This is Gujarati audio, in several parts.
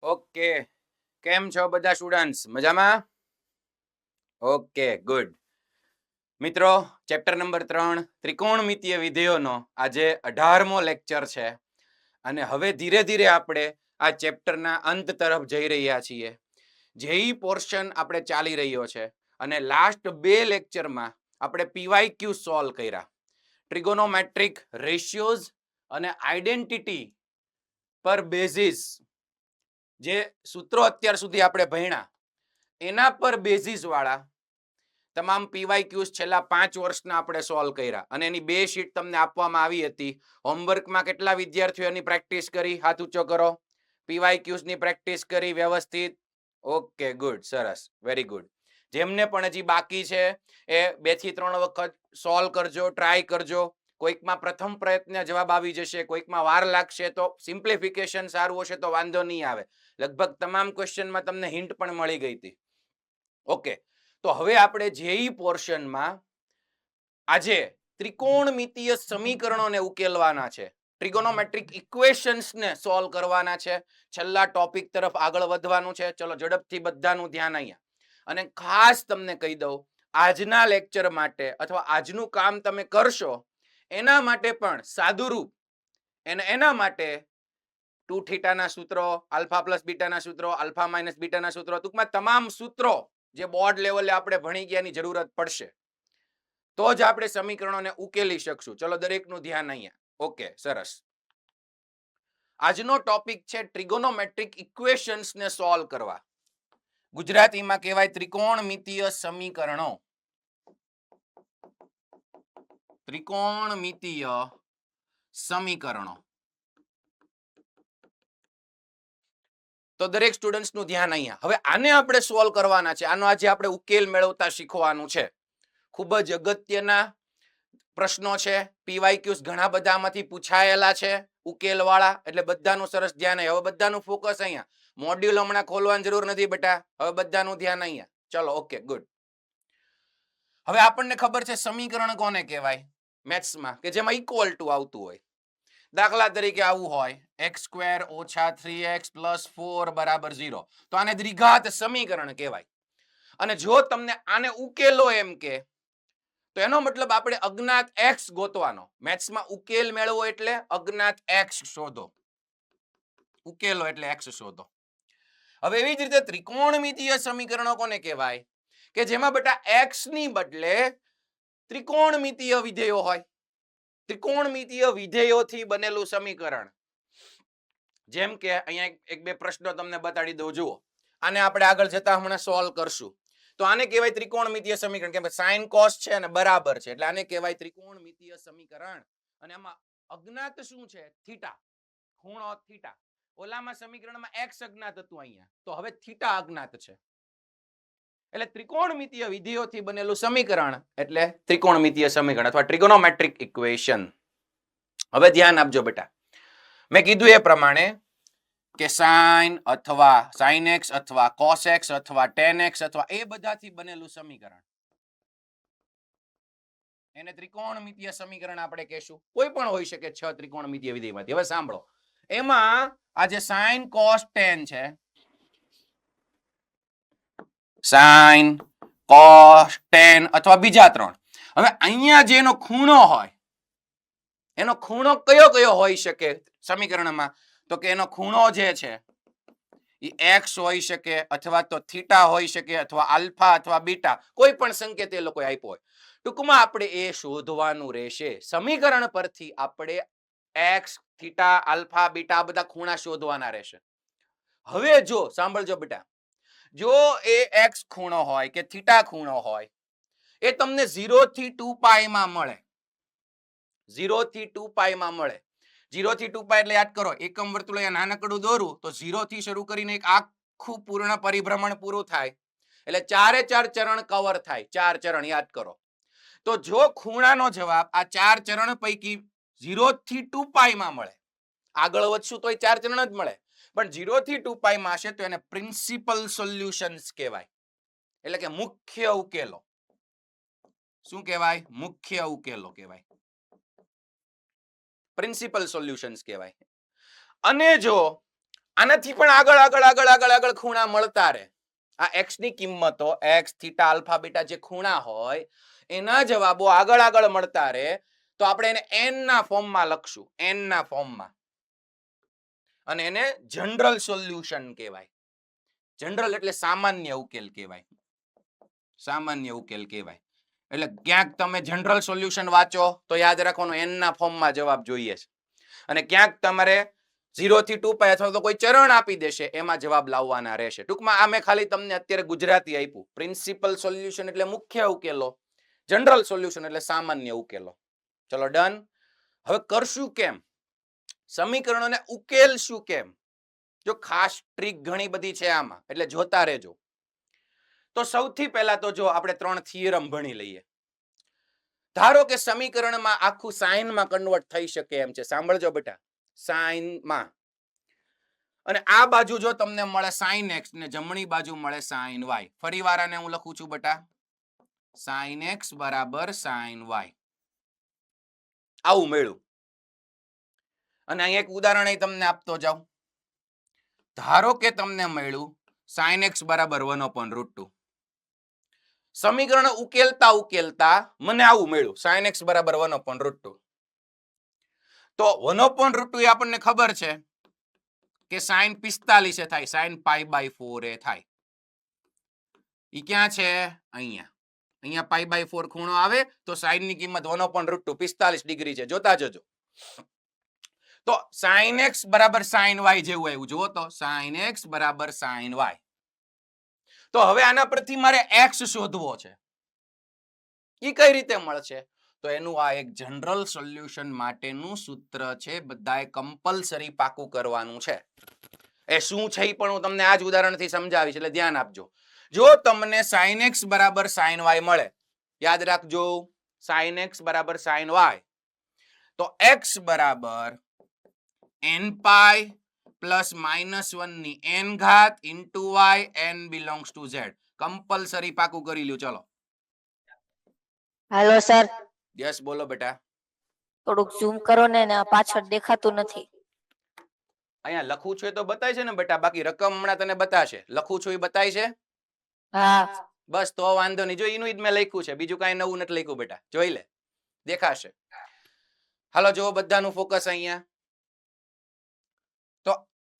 ઓકે, કેમ છો બધા સ્ટુડન્ટ્સ? મજામાં? Okay, good. મિત્રો, ચેપ્ટર નંબર 3 ત્રિકોણમિતીય વિધેયોનો આજે 18મો લેક્ચર છે અને હવે ધીરે ધીરે આપણે આ ચેપ્ટરના અંત તરફ જઈ રહ્યા છીએ. જેઈ પોર્શન આપણે ચાલી રહ્યો છે અને લાસ્ટ 2 લેક્ચરમાં આપણે પીવાયક્યુ સોલ્વ કર્યા. ટ્રિગોનોમેટ્રિક રેશિયોઝ અને આઇડેન્ટિટી પર બેઝિસ જે સૂત્રો અત્યાર સુધી આપણે ભણ્યા એના પર બેઝિસ વાળા તમામ પીવાયક્યુઝ છેલ્લા 5 વર્ષના આપણે સોલ્વ કર્યા અને એની 2 શીટ તમને આપવામાં આવી હતી. હોમવર્કમાં કેટલા વિદ્યાર્થીઓની પ્રેક્ટિસ કરી? હાથ ઊંચો કરો. પીવાયક્યુઝની પ્રેક્ટિસ કરી વ્યવસ્થિત? ઓકે, ગુડ, સરસ, વેરી ગુડ. જેમને પણ હજી બાકી છે એ 2 થી 3 વખત સોલ્વ કરજો, ટ્રાય કરજો. કોઈકમાં પ્રથમ પ્રયત્ન જવાબ આવી જશે, કોઈકમાં વાર લાગશે, તો સિમ્પ્લિફિકેશન સારું હશે તો વાંધો નહીં આવે. લગભગ તમામ ક્વેશ્ચનમાં તમને હિન્ટ પણ મળી ગઈ હતી. ઓકે, તો હવે આપણે જેઈ પોર્શનમાં આજે ત્રિકોણમિતીય સમીકરણોને ઉકેલવાના છે, ટ્રિગોનોમેટ્રિક ઇક્વેશન્સને સોલ્વ કરવાના છે. છેલ્લા ટોપિક તરફ આગળ વધવાનું છે. ચલો ઝડપથી બધાનું ધ્યાન અહીંયા. અને ખાસ તમને કહી દઉં, આજના લેક્ચર માટે અથવા આજનું કામ તમે કરશો એના માટે પણ સાદુરૂપ એના માટે 2 થીટાના સૂત્રો, આલ્ફા પ્લસ બીટાના સૂત્રો, આલ્ફા માઇનસ બીટાના સૂત્રો, ટૂંકમાં તમામ સૂત્રો જે બોર્ડ લેવલે આપણે ભણી ગયાની જરૂરત પડશે તો જ આપણે સમીકરણોને ઉકેલી શકશું. ચલો દરેકનું ધ્યાન અહીંયા. ઓકે, સરસ. આજનો ટોપિક છે ટ્રિગોનોમેટ્રિક ઇક્વેશન્સને સોલ્વ કરવા. ગુજરાતીમાં કહેવાય ત્રિકોણમિતીય સમીકરણો. ત્રિકોણમિતીય સમીકરણો. તો દરેક સ્ટુડન્ટ્સનું ધ્યાન અહીંયા. હવે આને આપણે સોલ્વ કરવાના છે. આનો આજે આપણે ઉકેલ મેળવતા શીખવાનું છે. ખૂબ જ અગત્યના પ્રશ્નો છે. પીવાયક્યુઝ ઘણા બધામાંથી પૂછાયેલા છે ઉકેલવાળા, એટલે બધાનું સરસ ધ્યાન. હવે બધાનું ફોકસ અહીંયા. મોડ્યુલ હમણાં ખોલવાની જરૂર નથી બેટા. હવે બધાનું ધ્યાન અહીંયા. ચલો, ઓકે, ગુડ. હવે આપણને ખબર છે સમીકરણ કોને કહેવાય મેથ્સમાં, કે જેમાં ઇક્વલ ટુ આવતું હોય. દાખલા તરીકે આવું હોય x² - 3x + 4 = 0, તો આને દ્વિઘાત સમીકરણ કહેવાય. અને જો તમને આને ઉકેલો એમ કે તો એનો મતલબ આપણે અજ્ઞાત x ગોતવાનો. મેથ્સમાં ઉકેલ મેળવો એટલે અજ્ઞાત x શોધો. ઉકેલો એટલે x શોધો. હવે એવી જ રીતે ત્રિકોણમિતીય સમીકરણો કોને કહેવાય? કે જેમાં બેટા x ની બદલે ત્રિકોણમિતીય વિધેયો હોય. ત્રિકોણમિતીય વિધેયોથી બનેલું સમીકરણ. જેમ કે અહીંયા એક બે પ્રશ્નો તમને બતાડી દઉં. જુઓ, આને આપણે આગળ જતા હમણાં સોલ્વ કરશું. તો આને કહેવાય ત્રિકોણમિતીય સમીકરણ, કેમ કે sin cos છે અને બરાબર છે, એટલે આને કહેવાય ત્રિકોણમિતીય સમીકરણ. અને એમાં અજ્ઞાત શું છે? થીટા, ખૂણો થીટા. ઓલામાં સમીકરણમાં x અજ્ઞાત હતું, અહીંયા તો હવે થીટા અજ્ઞાત છે. એટલે ત્રિકોણમિતીય વિધેયોથી બનેલું સમીકરણ એટલે ત્રિકોણમિતીય સમીકરણ અથવા ટ્રિગોનોમેટ્રિક ઇક્વેશન. હવે ધ્યાન આપજો બેટા. મેં કીધું એ પ્રમાણે કે sin અથવા sin x અથવા cos x અથવા tan x અથવા એ બધાથી બનેલું સમીકરણ એને ત્રિકોણમિતીય સમીકરણ આપણે કહેશું. કોઈ પણ હોઈ શકે 6 ત્રિકોણમિતીય વિધેયમાંથી. હવે સાંભળો, એમાં આ જે sin cos tan છે, sin cos tan અથવા બીજા 3, હવે અહીંયા જે એનો ખૂણો હોય, એનો ખૂણો કયો કયો હોઈ શકે સમીકરણમાં? તો કે એનો ખૂણો જે છે એ x હોઈ શકે અથવા તો થીટા હોઈ શકે અથવા આલ્ફા અથવા બીટા, કોઈ પણ સંકેત એ લોકોએ આપ્યો હોય. ટૂંકમાં આપણે એ શોધવાનું રહેશે. સમીકરણ પરથી આપણે x, થીટા, આલ્ફા, બીટા આ બધા ખૂણા શોધવાના રહેશે. હવે જો સાંભળજો બેટા, જો એ x ખૂણો હોય કે થીટા ખૂણો હોય એ તમને 0 થી 2π માં મળે. 0 થી 2π માં મળે. 0 થી 2π એટલે યાદ કરો, એકમ વર્તુળ અહીંયા નાનકડું દોરું તો 0 થી શરૂ કરીને એક આખું પૂર્ણ પરિભ્રમણ પૂરું થાય એટલે 4 ચરણ કવર થાય. 4 ચરણ યાદ કરો. તો જો ખૂણાનો જવાબ આ 4 ચરણ પૈકી 0 થી 2π માં મળે, આગળ વધશું તો 4 ચરણ જ મળે, પણ 0 થી 2π માં હશે તો એને પ્રિન્સિપલ સોલ્યુશન્સ કહેવાય. એટલે કે મુખ્ય ઉકેલો. શું કહેવાય? મુખ્ય ઉકેલો કહેવાય. પ્રિન્સિપલ સોલ્યુશન્સ કહેવાય. અને જો આનાથી પણ આગળ આગળ આગળ આગળ આગળ ખૂણા મળતા રહે. આ x ની કિંમતો x થીટા આલ્ફા બીટા જે ખૂણા હોય એના જવાબો આગળ આગળ મળતા રહે તો આપણે એને n ના ફોર્મમાં લખશું, n ના ફોર્મમાં, અને એને જનરલ સોલ્યુશન કહેવાય. જનરલ એટલે સામાન્ય ઉકેલ કહેવાય, સામાન્ય ઉકેલ કહેવાય. એટલે ક્યાંક તમે જનરલ સોલ્યુશન વાંચો તો યાદ રાખવાનું n ના ફોર્મમાં જવાબ જોઈએ છે, અને ક્યાંક તમારે 0 થી 2π અથવા તો કોઈ ચરણ આપી દેશે એમાં જવાબ લાવવાના રહેશે. ટૂંકમાં આ મેં ખાલી તમને અત્યારે ગુજરાતી આપ્યું. પ્રિન્સિપલ સોલ્યુશન એટલે મુખ્ય ઉકેલો, જનરલ સોલ્યુશન એટલે સામાન્ય ઉકેલો. ચલો ડન. હવે કરશું કેમ, સમીકરણોને ઉકેલશું કેમ, જો ખાસ ટ્રીક ઘણી બધી છે આમાં, એટલે જોતા રહેજો. તો સૌથી પહેલા તો જો આપણે 3 થિયરમ ભણી લઈએ. ધારો કે સમીકરણમાં આખું સાઇનમાં કન્વર્ટ થઈ શકે એમ છે. સાંભળજો બેટા, સાઇનમાં, અને આ બાજુ જો તમને મળે sin x ને જમણી બાજુ મળે sin y. ફરી વાર આને હું લખું છું બેટા, sin x બરાબર sin y. આવું મળ્યું. અને અહીં એક ઉદાહરણ તમને આપતો જાઉં. ધારો કે તમને મળ્યું sin x બરાબર 1/√2. સમીકરણ ઉકેલતા ઉકેલતા મને આવું મળ્યું sin x બરાબર 1/√2. તો 1/√2 એ આપણને ખબર છે કે sin 45 થાય, sin π/4 એ થાય. ઈ ક્યાં છે? અહીંયા. અહીંયા π/4 ખૂણો આવે તો sin ની કિંમત 1/√2 45 ડિગ્રી છે. જોતા જજો. તો sin x બરાબર sin y જેવું આવ્યું. જુઓ તો sin x બરાબર sin y. તો હવે આના પરથી મારે x શોધવો છે. ઈ કઈ રીતે મળશે? તો એનું આ એક જનરલ સોલ્યુશન માટેનું સૂત્ર છે. બધાએ કમ્પલસરી પાકું કરવાનું છે. એ શું છે ઈ પણ હું તમને આ જ ઉદાહરણથી સમજાવીશ, એટલે ધ્યાન આપજો. જો તમને sin x બરાબર sin y મળે, યાદ રાખજો, sin x બરાબર sin y, તો x બરાબર n π પ્લસ -1 ની n ઘાત into y, n belongs to z. Compulsory પાકું કરી લ્યો. ચલો હાલો સર, યસ બોલો બેટા. થોડુંક ઝૂમ કરો ને, પાછળ દેખાતું નથી. અહીંયા લખું છું એ તો બતાય છે ને બેટા, બાકી રકમ હમણાં તને બતાશે. લખું છું એ બતાય છે? હા બસ તો વાંધો નહીં. જો એનું જ મેં લખ્યું છે, બીજું કાંઈ નવું નથી લખ્યું બેટા. જોઈ લે, દેખાશે. હાલો જો બધાનું ફોકસ અહીંયા. તો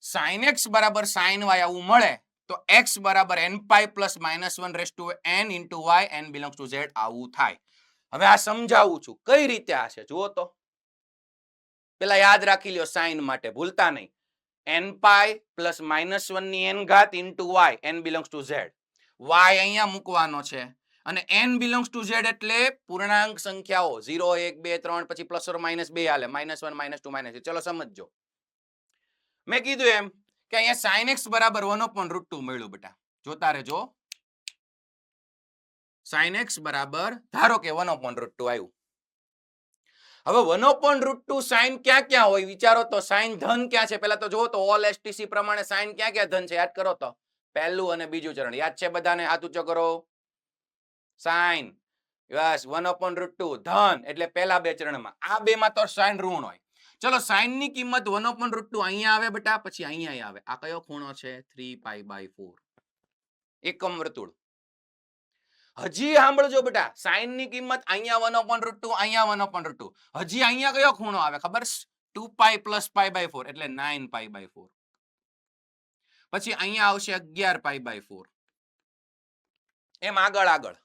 sin x બરાબર sin y આવું મળે તો x બરાબર n π plus -1 raise to n into y, n belongs to z આવું થાય. હવે આ સમજાવું છું કઈ રીતે આ છે. જુઓ તો પેલા યાદ રાખી લ્યો sin માટે, ભૂલતા નહીં. n π પ્લસ -1 ની n ઘાત into y, n belongs to z. y અહીંયા મૂકવાનો છે, અને n બિલોંગ્સ ટુ z એટલે પૂર્ણાંક સંખ્યાઓ 0 1 2 3 પછી પ્લસ ઓર માઇનસ 2 હાલે, -1 -2 -3. ચલો સમજજો. મેં કીધું એમ કે અહીંયા sin x બરાબર 1/√2 મળ્યું બેટા. જોતા રહેજો. sin x બરાબર ધારો કે 1/√2 આવ્યું. હવે 1/√2 sin ક્યાં ક્યાં હોય વિચારો તો. sin ધન ક્યાં છે પહેલા તો જુઓ તો. ઓલ STC પ્રમાણે sin ક્યાં ક્યાં ધન છે યાદ કરો તો. પહેલું અને બીજું ચરણ યાદ છે બધાને? હાથ ઊંચો કરો. sin યસ 1/√2 ધન એટલે પહેલા બે ચરણમાં. આ બે માં તો sin ઋણ હોય. ચલો sin ની કિંમત 1/√2 અહીંયા આવે બેટા, પછી અહીંયા આવે. આ કયો ખૂણો છે? 3π/4. એકમ વર્તુળ. હજી સાંભળજો બેટા, sin ની કિંમત અહીંયા 1/√2, અહીંયા 1/√2. હજી અહીંયા કયો ખૂણો આવે ખબર? 2π પ્લસ π/4 એટલે 9π/4. પછી અહીંયા આવશે 11π/4. એમ આગળ આગળ.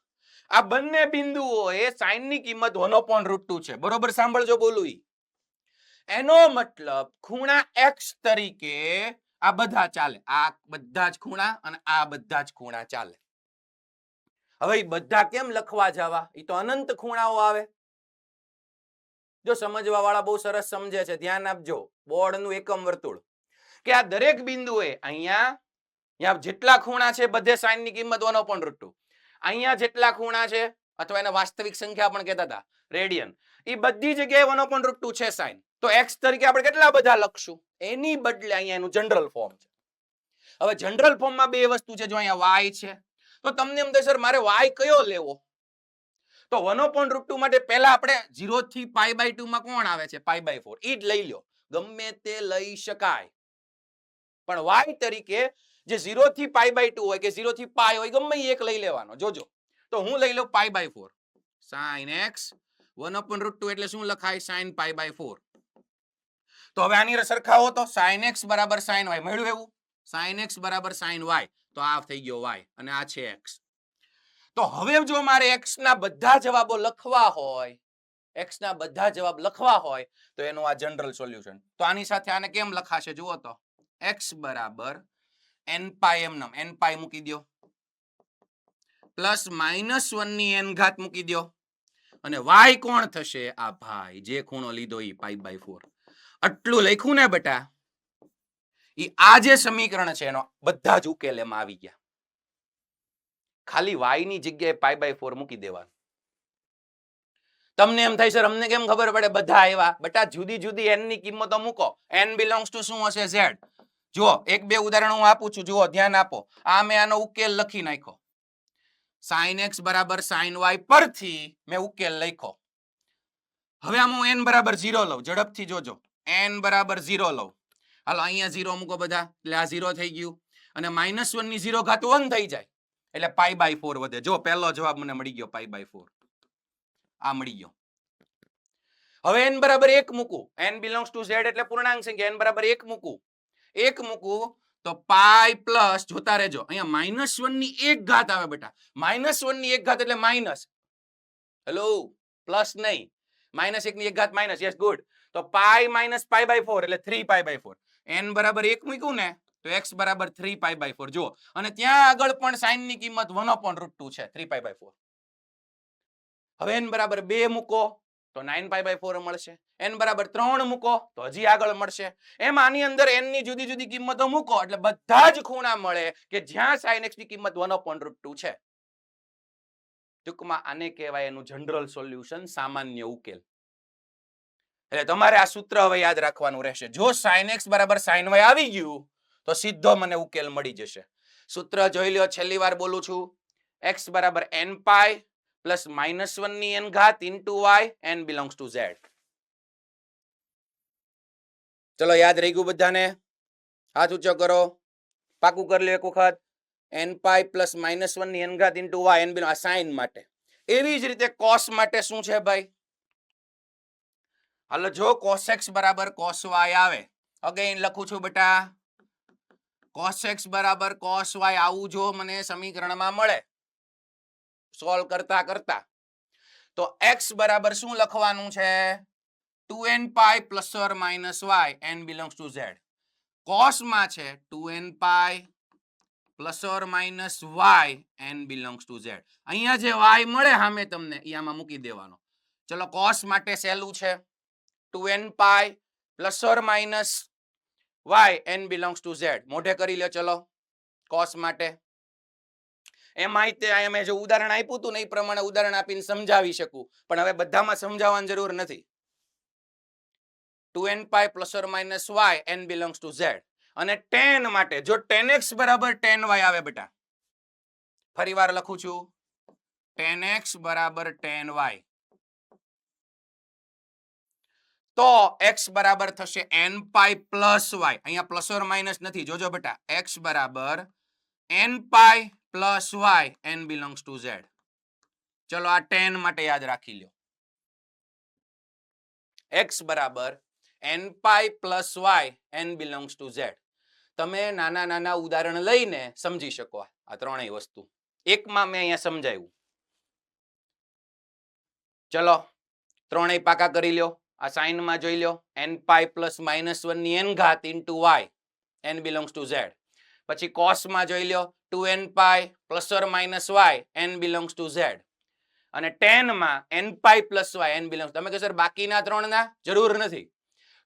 આ બંને બિંદુઓ એ sin ની કિંમત 1/√2 છે. બરોબર સાંભળજો બોલું ઈ. એનો મતલબ ખૂણા x તરીકે આ બધા ચાલે. આ બધા જ ખૂણા અને આ બધા જ ખૂણા ચાલે. હવે બધા કેમ લખવા જવા? એ તો અનંત ખૂણાઓ આવે. જો સમજવા વાળા બહુ સરસ સમજે છે, ધ્યાન આપજો. બોર્ડનું એકમ વર્તુળ કે આ દરેક બિંદુએ અહીંયા જેટલા ખૂણા છે બધે sin ની કિંમત 1/√2. અહીંયા જેટલા ખૂણા છે, અથવા એને વાસ્તવિક સંખ્યા પણ કહેતા હતા, રેડિયન, એ બધી જગ્યાએ 1/√2 છે sin. તો x તરીકે આપણે કેટલા બધા લખશું? એની બદલે અહીંયા એનું જનરલ ફોર્મ છે. હવે જનરલ ફોર્મમાં બે વસ્તુ છે. જો અહીંયા y છે તો તમને એમ થાય સર મારે y કયો લેવો? તો 1/√2 માટે પહેલા આપણે 0 થી π/2 માં કોણ આવે છે? π/4. ઈ જ લઈ લો. ગમે તે લઈ શકાય. પણ y તરીકે જે 0 થી π/2 હોય કે 0 થી π હોય ગમે એ એક લઈ લેવાનો. જોજો તો હું લઈ લઉં π/4 sin x 1/√2 એટલે શું લખાય sin π/4. તો હવે આની સરખાવો તો sin x બરાબર sin y મળ્યું એવું sin x બરાબર sin y તો આ થઈ ગયો y અને આ છે x. તો હવે જો મારે x ના બધા જવાબો લખવા હોય x ના બધા જવાબ લખવા હોય તો એનું આ જનરલ સોલ્યુશન. તો આની સાથે આને કેમ લખાશે જુઓ તો x બરાબર n પાઈ એમ n પાઈ મૂકી દો પ્લસ -1 ની n ઘાત મૂકી દો અને y કોણ થશે આ ભાઈ જે ખૂણો લીધો ઈ π/4. આટલું લખ્યું ને બેટા ઈ આ જે સમીકરણ છે એનો બધા જ ઉકેલ એમાં આવી ગયા. ખાલી y ની જગ્યાએ π/4 મૂકી દેવાનું. તમને એમ થાય સર અમને કેમ ખબર પડે બધા આવ્યા? બેટા જુદી જુદી n ની કિંમતો મૂકો. n બિલોંગ્સ ટુ શું હશે z. જુઓ એક બે ઉદાહરણ હું આપું છું જુઓ ધ્યાન આપો. આ મેં આનો ઉકેલ લખી નાખ્યો sin x બરાબર sin y પરથી મેં ઉકેલ લખ્યો. હવે આમાં n બરાબર 0 લઉં ઝડપથી જોજો n બરાબર 0 લઉં. હાલો અહીંયા 0 મૂકો બધા એટલે આ 0 થઈ ગયું અને -1 ની 0 ઘાત 1 થઈ જાય એટલે π/4 વધે. જો પહેલો જવાબ મને મળી ગયો π/4 આ મળી ગયો. હવે n બરાબર 1 મૂકું n બિલોંગ્સ ટુ z એટલે પૂર્ણાંક સંખ્યા n બરાબર 1 મૂકું 1 મૂકું તો પાઈ પ્લસ જોતા રહેજો અહીંયા -1 ની 1 ઘાત આવે બેટા. -1 ની 1 ઘાત એટલે માઇનસ. હેલો પ્લસ નહીં -1 ની 1 ઘાત માઇનસ. Yes good. તો પાઈ માઇનસ π/4 એટલે 3π/4. n બરાબર 1 મૂક્યું ને તો x બરાબર 3π/4 જુઓ અને ત્યાં આગળ પણ sin ની કિંમત 1/√2 છે 3π/4. હવે n બરાબર 2 મૂકો તો 9π/4 મળશે. n બરાબર 3 મૂકો તો હજી આગળ મળશે. એમ આની અંદર n ની જુદી જુદી કિંમતો મૂકો એટલે બધા જ ખૂણા મળે કે જ્યાં sin x ની કિંમત 1/√2 છે. ટૂંકમાં આને કહેવાય એનું જનરલ સોલ્યુશન સામાન્ય ઉકેલ. એટલે તમારે આ સૂત્ર હવે યાદ રાખવાનું રહેશે. જો sin x બરાબર sin y આવી ગયું તો સીધો મને ઉકેલ મળી જશે. સૂત્ર જોઈ લ્યો છેલ્લી વાર બોલું છું x બરાબર n પાઈ પ્લસ -1 ની n ઘાત into y n belongs to z. ચલો યાદ રહી ગયું બધાને? હાથ ઊંચો કરો પાકું કરી લો એક વખત. n પાઈ પ્લસ -1 ની n ઘાત ઇન્ટુ y n બિલોંગ આ સાઇન માટે. એવી જ રીતે cos માટે શું છે ભાઈ? હાલો જો cos x બરાબર cos y આવે અગેન લખું છું બેટા cos x બરાબર cos y આવું જો મને સમીકરણમાં મળે સોલ્વ કરતા કરતા તો x બરાબર શું લખવાનું છે 2n pi plus or minus y n belongs to z. cos માં છે 2n pi plus or minus y n belongs to z. અહીંયા જે y મળે સામે તમને એ આમાં મૂકી દેવાનો. ચલો cos માટે સહેલું છે 2n pi plus or minus y n belongs to z. મોઢે કરી લો ચલો cos માટે. એમાં મેં જો ઉદાહરણ આપ્યું હતું ને એ પ્રમાણે ઉદાહરણ આપીને સમજાવી શકું પણ હવે બધામાં સમજાવવાની જરૂર નથી. 2n pi plus or minus y n belongs to z. અને tan માટે જો tan x બરાબર tan y આવે બેટા ફરી વાર લખું છું tan x બરાબર tan y તો x બરાબર થશે n પાઈ પ્લસ y. અહીંયા પ્લસ ઓર માઇનસ નથી જોજો બેટા x બરાબર n pi plus y n belongs to z. ચલો આ tan માટે યાદ રાખી લો x બરાબર n pi plus y n belongs to z. તમે નાના નાના ઉદાહરણ લઈને સમજી શકો આ ત્રણેય વસ્તુ. એકમાં મેં અહીંયા સમજાવ્યું. ચલો ત્રણેય પાકા કરી લ્યો. આ સાઇન માં જોઈ લો n પાઈ પ્લસ -1 ની n ઘાત into y n belongs to z. પછી cos માં જોઈ લો 2n pi plus or minus y n belongs to z. અને tan માં n pi plus y n belongs. તમે કહો સર બાકીના ત્રણના જરૂર નથી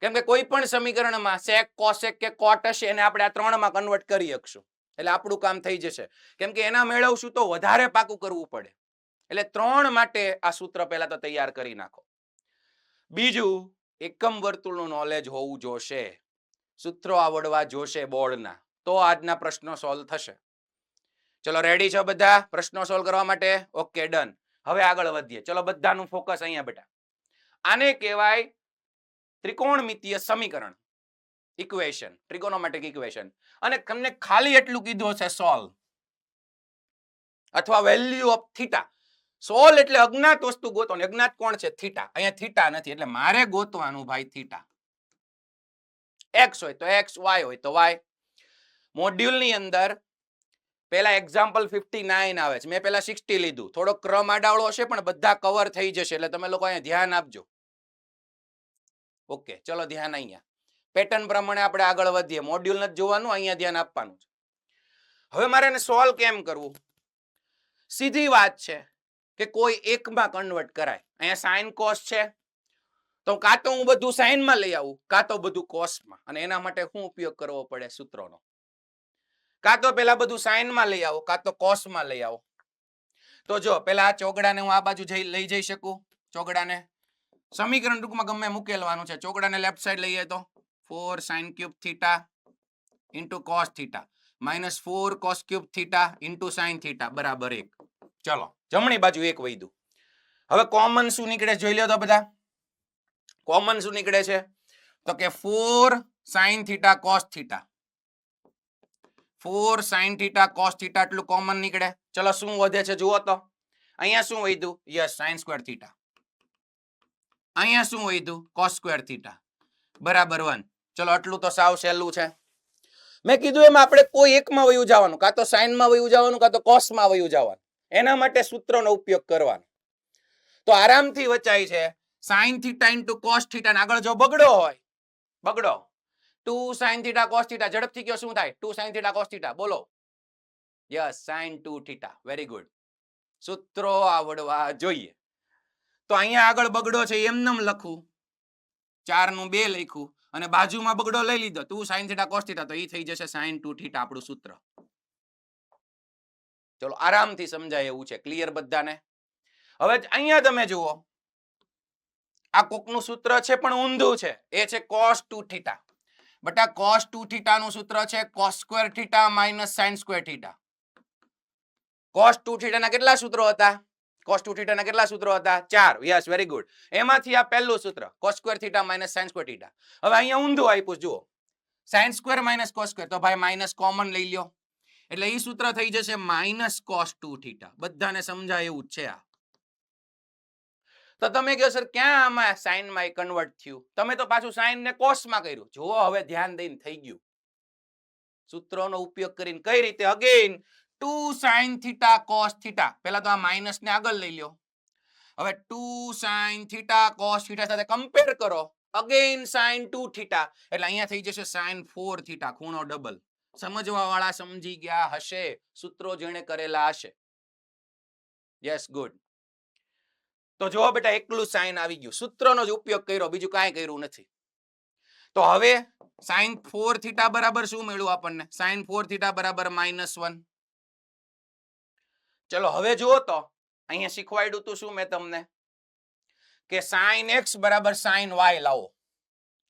કેમ કે કોઈ પણ સમીકરણમાં sec cosec કે cot હશે એને આપણે આ ત્રણમાં કન્વર્ટ કરી શકશું એટલે આપણું કામ થઈ જશે. કેમ કે એના મેળવશું તો વધારે પાકું કરવું પડે એટલે 3 માટે આ સૂત્ર પહેલા તો તૈયાર કરી નાખો. બીજું એકમ વર્તુળનું નોલેજ હોવું જોશે. સૂત્રો આવડવા જોશે બોર્ડના તો આજના પ્રશ્નો સોલ્વ થશે. ચલો રેડી છો બધા પ્રશ્નો સોલ્વ કરવા માટે? Okay done. હવે આગળ વધીએ. ચલો બધાનું ફોકસ અહીંયા બેટા. આને કહેવાય ત્રિકોણમિતીય સમીકરણ. ઇક્વેશન, ટ્રિગોનોમેટ્રિક ઇક્વેશન, અને તમને ખાલી એટલું કીધું હશે સોલ્વ અથવા વેલ્યુ ઓફ થીટા. સોલ્વ એટલે અજ્ઞાત વસ્તુ ગોતો, ને અજ્ઞાત કોણ છે? થીટા. અહીંયા થીટા નથી એટલે મારે ગોતવાનું ભાઈ થીટા. એક્સ હોય તો એક્સ, વાય હોય તો વાય. મોડ્યુલની અંદર પહેલા એક્ઝામ્પલ 59 આવે છે, મેં પહેલા 60 લીધું, થોડો ક્રમ આડાવળો હશે પણ બધા કવર થઈ જશે એટલે તમે લોકો અહીંયા ધ્યાન આપજો. ઓકે, ચલો ધ્યાન અહીંયા. પેટર્ન પ્રમાણે આપણે આગળ વધીએ. મોડ્યુલ નથી જોવાનું, અહીંયા ધ્યાન આપવાનું છે. હવે મારે એને સોલ્વ કેમ કરવું? સીધી વાત છે કે કોઈ એકમાં કન્વર્ટ કરાય. અહીંયા સાઇન કોસ છે તો કાં તો હું બધું સાઇનમાં લઈ આવું, કાં તો બધું કોસમાં. અને એના માટે શું ઉપયોગ કરવો પડે? સૂત્રોનો. કાં તો પેલા બધું સાઇનમાં લઈ આવો, કાં તો કોસમાં લઈ આવો. તો જો પેલા આ ચોગડાને હું આ બાજુ લઈ જઈ શકું. ચોગડાને સમીકરણ ટૂંકમાં ગમે મુકેલવાનું છે. ચોગડાને લેફ્ટ સાઈડ લઈએ તો 4 sin cube theta into cos theta minus 4 cos cube theta into sine theta બરાબર 1. ચલો જમણી બાજુ 1 વધ્યું. હવે કોમન શું નીકળે જોઈ લો તો બધા. કોમન શું નીકળે છે? તો કે 4 sin theta cos theta, 4 sin theta cos theta એટલું કોમન નીકળે. ચલો શું વધે છે જુઓ તો. અહીંયા શું વધ્યું? Yes, sin square theta. અહીંયા શું વધ્યું? cos સ્ક્વેર થીટા બરાબર 1. ચલો આટલું તો સાવ સહેલું છે. મેં કીધું એમ આપણે કોઈ એકમાં વયું જવાનું, કાં તો સાઇનમાં વયું જવાનું, કાં તો કોસમાં વયું જવાનું. એના માટે સૂત્રનો ઉપયોગ કરવાનો. તો આરામથી વચાય છે sin theta into cos theta. આગળ જો બગડો હોય, બગડો 2 sin થીટા cos થીટા, ઝડપથી કયો શું થાય? 2 sin થીટા cos થીટા બોલો. Yes, sin 2 theta. Very good. સૂત્રો આવડવા જોઈએ. તો અહીંયા આગળ બગડો છે એમનેમ લખું, 4 નું 2 લખ્યું અને બાજુમાં બગડો લઈ લીધો 2 sin થીટા cos થીટા, તો એ થઈ જશે sin 2 થીટા આપણું સૂત્ર. ચલો આરામથી સમજાય એવું છે. ક્લિયર બધાને? હવે અહીંયા તમે જુઓ, આ કોકનું સૂત્ર છે પણ ઊંધું છે. એ છે cos 2 થીટા. બટા cos 2 થીટા નું સૂત્ર છે cos square theta minus sin square theta. cos 2 theta ના કેટલા સૂત્રો હતા? cos 2 થીટા ના કેટલા સૂત્રો હતા? 4. Yes, very good. એમાંથી આ પહેલું સૂત્ર cos square theta minus sin square theta. હવે અહીંયા ઊંધું આપ્યું જુઓ, sin square minus cos square, તો ભાઈ માઇનસ કોમન લઈ લ્યો એટલે એ સૂત્ર થઈ જશે માઇનસ cos 2 થીટા. બધાને સમજાય એવું જ છે આ. તો તમે કહો સર ક્યાં આમાં સાઇન માં કન્વર્ટ થયું? તમે તો પાછું સાઇન ને કોસ માં કર્યું. જુઓ હવે ધ્યાન દઈને થઈ ગયું. સૂત્રોનો ઉપયોગ કરીને કઈ રીતે? Again 2 sin theta cos theta. પહેલા તો આ માઇનસ ને આગળ લઈ લ્યો. હવે 2 sin થીટા cos થીટા સાથે કમ્પેર કરો. અગેન sin 2 થીટા એટલે અહીંયા થઈ જશે sin 4 થીટા, ખૂણો ડબલ. સમજવા વાળા સમજી ગયા હશે, સૂત્રો જેણે કરેલા હશે. Yes, good. તો જો બેટા એકલું સાઇન આવી ગયું, સૂત્રનો જ ઉપયોગ કર્યો, બીજું કાંઈ કર્યું નથી. તો હવે sin 4 થીટા બરાબર શું મળ્યું આપણને? sin 4 થીટા બરાબર -1. ચલો હવે જુઓ તો અહીંયા શીખવાડ્યું તું શું મેં તમને કે sin x બરાબર sin y લાવો,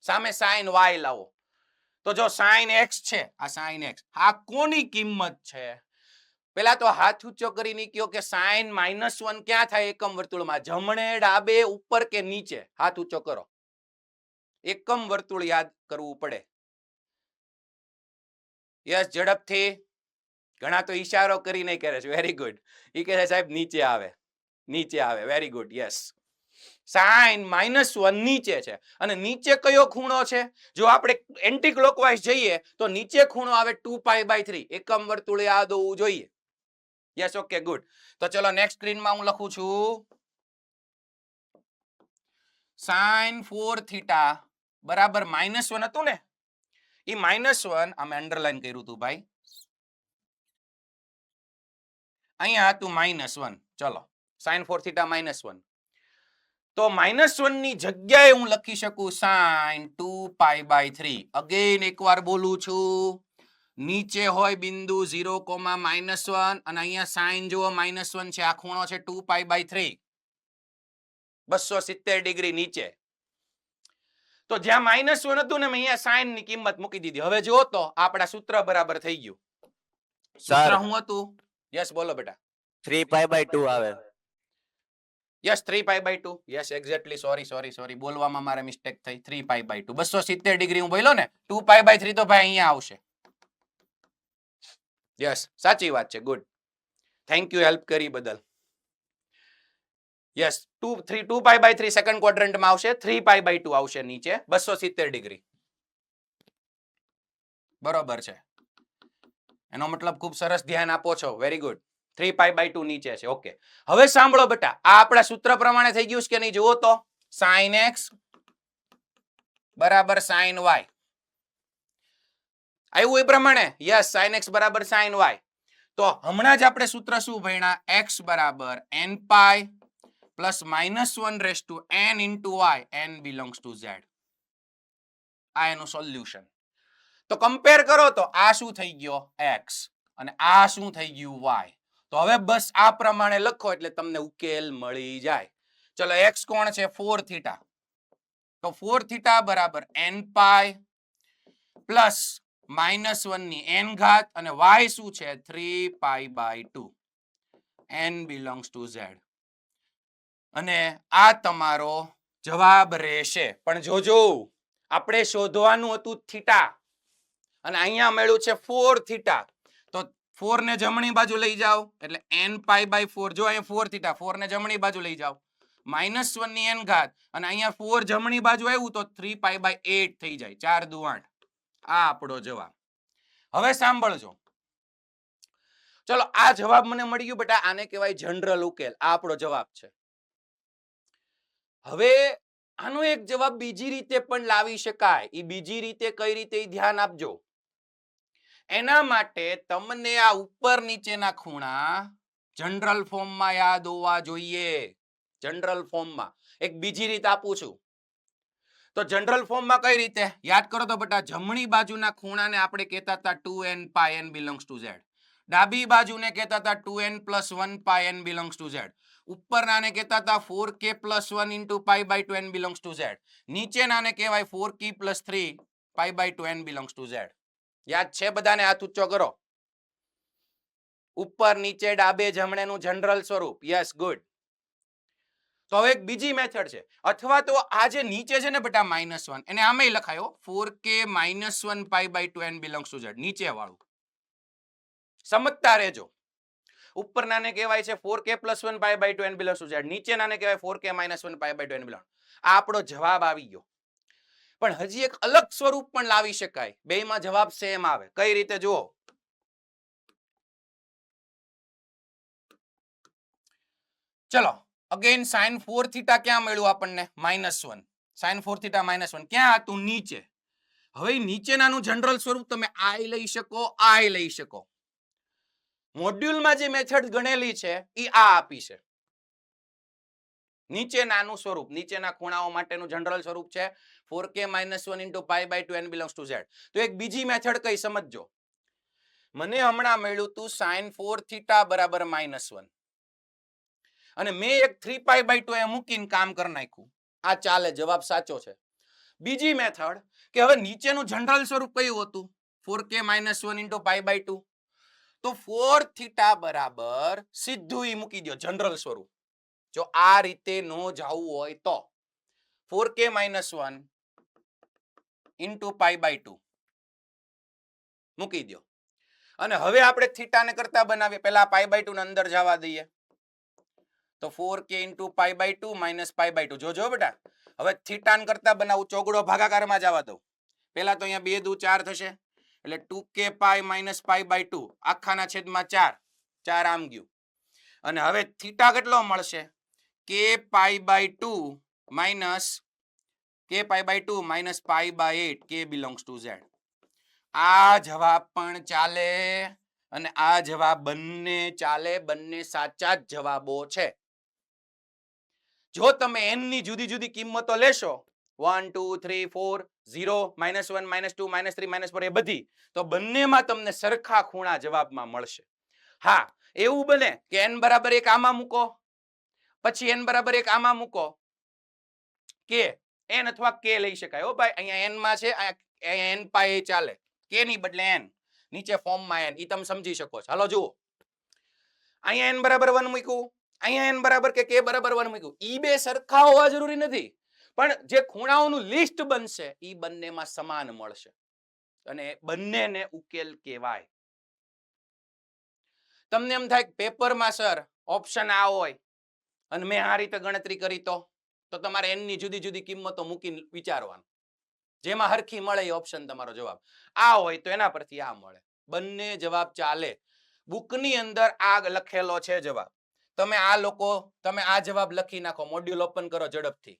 સામે sin y લાવો. તો જો sin x છે, આ sin x, આ કોની કિંમત છે? પેલા તો હાથ ઊંચો કરીને કયો કે sin -1 ક્યાં થાય એકમ વર્તુળમાં? જમણે, ડાબે, ઉપર કે નીચે? હાથ ઊંચો કરો. એકમ વર્તુળ યાદ કરવું પડે. યસ, ઝડપથી. ઘણા તો ઈશારો કરીને કરે છે. Very good. ઈ કહે છે સાહેબ નીચે આવે, નીચે આવે. Very good. યસ, sin -1 નીચે છે. અને નીચે કયો ખૂણો છે? જો આપણે એન્ટી ક્લોકવાઇઝ જઈએ તો નીચે ખૂણો આવે 2π/3. એકમ વર્તુળ યાદ હોવું જોઈએ. Yes, okay, good. તો ચલો નેક્સ્ટ સ્ક્રીનમાં હું લખું છું sin 4 થીટા બરાબર -1 હતું ને? ઈ -1 અમે અંડરલાઈન કર્યું હતું ભાઈ. અહીંયા હતું -1. ચલો sin 4 થીટા -1. તો -1 ની જગ્યાએ હું લખી શકું sin 2π/3. અગેન એકવાર બોલું છું, નીચે હોય બિંદુ 0, -1 અને અહીંયા sin જુઓ -1 છે. આ ખૂણો છે 2π/3, 270 ડિગ્રી નીચે. તો જ્યાં -1 હતું ને મેં અહીંયા sin ની કિંમત મૂકી દીધી. હવે જો તો આપણા સૂત્ર બરાબર થઈ ગયું. સૂત્ર શું હતું? યસ, બોલો બેટા. 3π/2 આવે. યસ 3π/2 યસ એક્ઝેક્ટલી સોરી બોલવામાં મારે મિસ્ટેક થઈ 3π/2 270 ડિગ્રી હું બોલ્યો ને 2π/3 તો ભાઈ અહીંયા આવશે યસ સાચી વાત છે ગુડ થેન્ક યુ હેલ્પ કરી બદલ યસ 2π/3 સેકન્ડ ક્વોડ્રન્ટમાં આવશે 3π/2 આવશે નીચે 270 ડિગ્રી બરોબર છે એનો મતલબ ખૂબ સરસ ધ્યાન આપો છો વેરી ગુડ 3π/2 નીચે છે ઓકે હવે સાંભળો બેટા આ આપણા સૂત્ર પ્રમાણે થઈ ગયું છે કે નહીં જુઓ તો sin x બરાબર sin y આવ્યું એ પ્રમાણે યસ sin x બરાબર sin y તો હમણાં જ આપણે સૂત્ર શું ભણ્યા x બરાબર n pi plus -1 raise to n into y n belongs to z આ એનું સોલ્યુશન તો કમ્પેર કરો તો આ શું થઈ ગયો x અને આ શું થઈ ગયું y તો હવે બસ આ પ્રમાણે લખો એટલે તમને ઉકેલ મળી જાય ચલો x કોણ છે 4 થીટા તો 4 થીટા બરાબર n pi પ્લસ -1 ની n ઘાત અને y શું છે 3π/2 n બિલોંગ્સ ટુ z અને આ તમારો જવાબ રહેશે પણ જોજો આપણે શોધવાનું હતું થીટા અને અહીંયા મળ્યું છે 4 થીટા તો 4 ને જમણી બાજુ લઈ જાઓ એટલે n pi/4 જો અહીંયા 4 થીટા 4 ને જમણી બાજુ લઈ જાઓ -1 ની n ઘાત અને અહીંયા 4 જમણી બાજુ આવ્યું તો 3π/8 થઈ જાય 4 દુ 8 આ આપણો જવાબ હવે સાંભળજો ચલો આ જવાબ મને મળી ગયો બેટા આને કહેવાય જનરલ ઉકેલ આ આપણો જવાબ છે હવે આનો એક જવાબ બીજી રીતે પણ લાવી શકાય એ બીજી રીતે કઈ રીતે ઈ ધ્યાન આપજો એના માટે તમને આ ઉપર નીચેના ખૂણા જનરલ ફોર્મમાં યાદ હોવા જોઈએ જનરલ ફોર્મમાં એક બીજી રીત આપું છું તો જનરલ ફોર્મમાં કઈ રીતે યાદ કરો તો બેટા જમણી બાજુના ખૂણાને આપણે કહેતા હતા 2n pi n belongs to z ડાબી બાજુને કહેતા હતા 2n + 1 pi n belongs to z ઉપરનાને કહેતા હતા 4k + 1 into pi/2 n belongs to z નીચેનાને કહેવાય 4k + 3 pi/2 n belongs to z યાદ છે બધાને હાથ ઊંચો કરો ઉપર નીચે ડાબે જમણેનું જનરલ સ્વરૂપ યસ ગુડ તો હવે એક બીજી મેથડ છે અથવા તો આ જે નીચે છે ને બેટા -1 એને આમે લખાયો 4k - 1 pi/2 n belongs to z નીચે વાળું સમજતા રહેજો ઉપરનાને કહેવાય છે 4k + 1 pi/2 n belongs to z નીચેનાને કહેવાય 4k - 1 pi/2 n belongs આ આપણો જવાબ આવી ગયો પણ હજી એક અલગ સ્વરૂપ પણ લાવી શકાય બેયમાં જવાબ સેમ આવે કઈ રીતે જુઓ ચલો અગેન sin 4 થીટા ક્યાં મળ્યું આપણને -1 sin 4 થીટા -1 ક્યાં હતું નીચે હવે નીચેનાનું જનરલ સ્વરૂપ તમે આ લઈ શકો આ લઈ શકો મોડ્યુલમાં જે મેથડ ગણેલી છે ઈ આ આપી છે નીચેનાનું સ્વરૂપ નીચેના ખૂણાઓ માટેનું જનરલ સ્વરૂપ છે 4k - 1 into pi/2 n belongs to z તો એક બીજી મેથડ કઈ સમજજો મને હમણાં મળ્યું તું sin 4 થીટા બરાબર -1 અને મેં એક 3π/2 એ મૂકીને કામ કરી નાખ્યું આ ચાલે જવાબ સાચો છે બીજી મેથડ કે હવે નીચેનું જનરલ સ્વરૂપ કયું હતું 4k - 1 into pi/2 તો 4 થીટા બરાબર સીધું ઈ મૂકી દો જનરલ સ્વરૂપ જો આ રીતે નો જાવું હોય તો 4k - 1 into pi/2 મૂકી દો અને હવે આપણે થીટાને કરતા બનાવીએ પહેલા pi/2 ને અંદર જવા દઈએ તો 4k into pi/2 minus pi/2 જોજો બેટા હવે થીટાને કરતા બનાવું ચોગડો ભાગાકારમાં જવા દઉં પહેલા તો અહીંયા 2 દુ 4 થશે એટલે 2k pi minus pi/2 આખાના છેદમાં 4 4 આમ ગયું અને હવે થીટા કેટલો મળશે k pi/2 minus pi/8 k belongs to z આ જવાબ પણ ચાલે અને આ જવાબ બંને ચાલે બંને સાચા જ જવાબો છે જો તમે n ની જુદી જુદી કિંમતો લેશો 1 2 3 4 0 -1 -2 -3 -4 એ બધી તો બંનેમાં તમને સરખા ખૂણા જવાબમાં મળશે હા એવું બને કે n બરાબર 1 આમાં મૂકો પછી n બરાબર 1 આમાં મૂકો કે n અથવા k લઈ શકાય હો ભાઈ અહીંયા n માં છે અહીંયા n pi ચાલે k ની બદલે n નીચે ફોર્મમાં n ઈ તમે સમજી શકો છો હાલો જુઓ અહીંયા n બરાબર 1 મૂક્યું અહીંયા n બરાબર કે k બરાબર 1 મૂક્યું. ઈ બે સરખા હોવા જરૂરી નથી, પણ જે ખૂણાઓનું લિસ્ટ બનશે ઈ બંનેમાં સમાન મળશે અને બંનેને ઉકેલ કહેવાય. તમને એમ થાય પેપરમાં સર ઓપ્શન આ હોય અને મેં આ રીતે ગણતરી કરી તો તમારે n ની જુદી જુદી કિંમતો મૂકીને વિચારવાનું, જેમાં હરખી મળે એ ઓપ્શન તમારો જવાબ. આ હોય તો એના પરથી આ મળે. બંને જવાબ ચાલે. બુકની અંદર આ લખેલો છે જવાબ. તમે આ લોકો તમે આ જવાબ લખી નાખો. મોડ્યુલ ઓપન કરો ઝડપથી.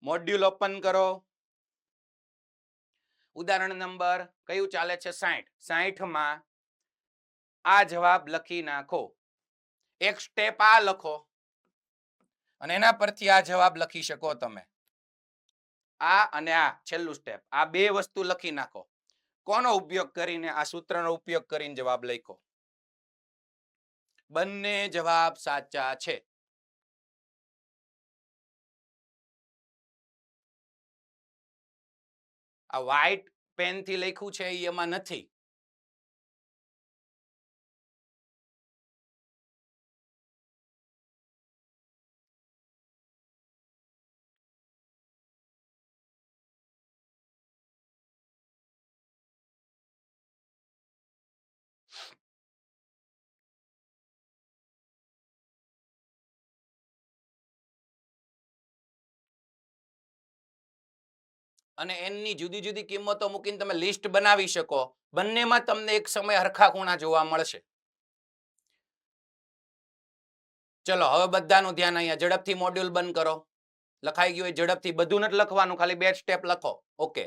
મોડ્યુલ ઓપન કરો. ઉદાહરણ નંબર કયું ચાલે છે? 60. 60 માં આ જવાબ લખી નાખો. એક સ્ટેપ આ લખો અને એના પરથી આ જવાબ લખી શકો તમે. આ અને આ છેલ્લું સ્ટેપ, આ બે વસ્તુ લખી નાખો. કોનો ઉપયોગ કરીને? આ સૂત્રનો ઉપયોગ કરીને જવાબ લખો. બંને જવાબ સાચા છે. આ વ્હાઈટ પેન થી લખ્યું છે એમાં નથી. અને n ની જુદી જુદી કિંમતો મૂકીને તમે લિસ્ટ બનાવી શકો. બંનેમાં તમને એક સમય હરખા ખૂણા જોવા મળશે. ચલો હવે બધાનું ધ્યાન અહીંયા. ઝડપથી મોડ્યુલ બંધ કરો. લખાઈ ગયું હોય ઝડપથી. બધું નથી લખવાનું, ખાલી બે સ્ટેપ લખો. ઓકે,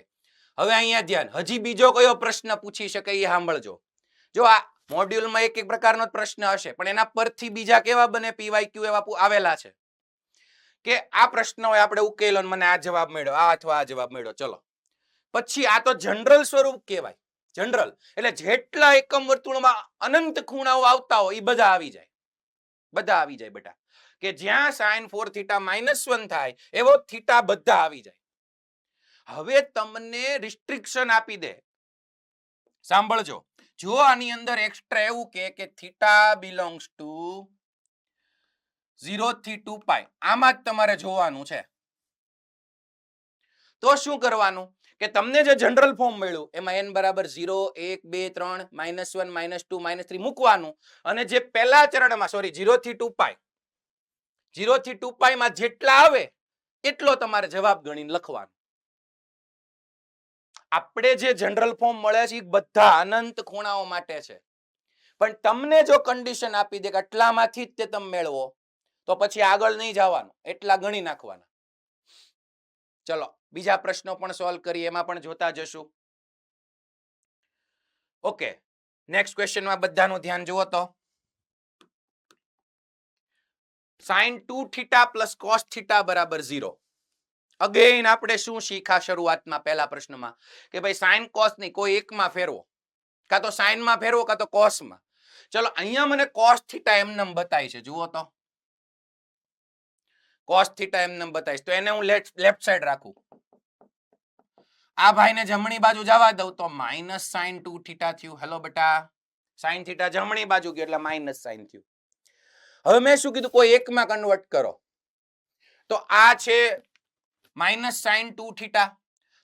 હવે અહીંયા ધ્યાન. હજી બીજો કયો પ્રશ્ન પૂછી શકે એ સાંભળજો. જો આ મોડ્યુલમાં એક એક પ્રકારનો પ્રશ્ન હશે, પણ એના પરથી બીજા કેવા બને PYQ એવા આવેલા છે કે આ પ્રશ્ન હોય આપણે ઉકેલો મને આ જવાબ મળ્યો, આ અથવા આ જવાબ મળ્યો. ચલો પછી આ તો જનરલ સ્વરૂપ કહેવાય. જનરલ એટલે જેટલા એકમ વર્તુળમાં અનંત ખૂણાઓ આવતા હોય એ બધા આવી જાય. બધા આવી જાય બેટા. કે જ્યાં sin 4 થીટા -1 થાય એવો થીટા બધા આવી જાય. હવે તમને રિસ્ટ્રિક્શન આપી દે. સાંભળજો. જો આની અંદર એક્સ્ટ્રા એવું કે થીટા બિલોંગ્સ ટુ 0 થી 2π, આમાં જ તમારે જોવાનું છે. તો શું કરવાનું કે તમને જે જનરલ ફોર્મ મળ્યું એમાં n બરાબર 0 1 2 3 -1 -2 -3 મૂકવાનું અને જે પહેલા ચરણમાં 0 થી 2π 0 થી 2π માં જેટલા આવે એટલો તમારે જવાબ ગણીને લખવાનો. આપણે જે જનરલ ફોર્મ મળે છે એ બધા અનંત ખૂણાઓ માટે છે, પણ તમને જો કન્ડિશન આપી દે કે આટલામાંથી જ તે તમે મેળવો તો પછી આગળ નહીં જવાનું, એટલા ગણી નાખવાના. ચલો બીજા પ્રશ્નો પણ સોલ્વ કરીએ, એમાં પણ જોતા જશું. ઓકે, નેક્સ્ટ ક્વેશ્ચનમાં બધાનું ધ્યાન જુઓ તો. sin 2 theta plus cos theta બરાબર 0. અગેન આપણે શું શીખા શરૂઆતમાં પહેલા પ્રશ્નમાં કે ભાઈ sin cos ની કોઈ એકમાં ફેરવો, કાં તો sin માં ફેરવો કાં તો cos માં. ચલો અહીંયા મને cos થીટા એમનેમ બતાય છે, જુઓ તો cos થીટા એમનેમ બતાવીશ તો એને હું લેફ્ટ સાઈડ રાખું. આ ભાઈને જમણી બાજુ જવા દઉં તો -sin 2 થીટા થયું. હેલો બેટા, sin થીટા જમણી બાજુ ગયો એટલે -sin થયું. હવે મેં શું કીધું? કોઈ એકમાં કન્વર્ટ કરો. તો આ છે -sin 2 થીટા.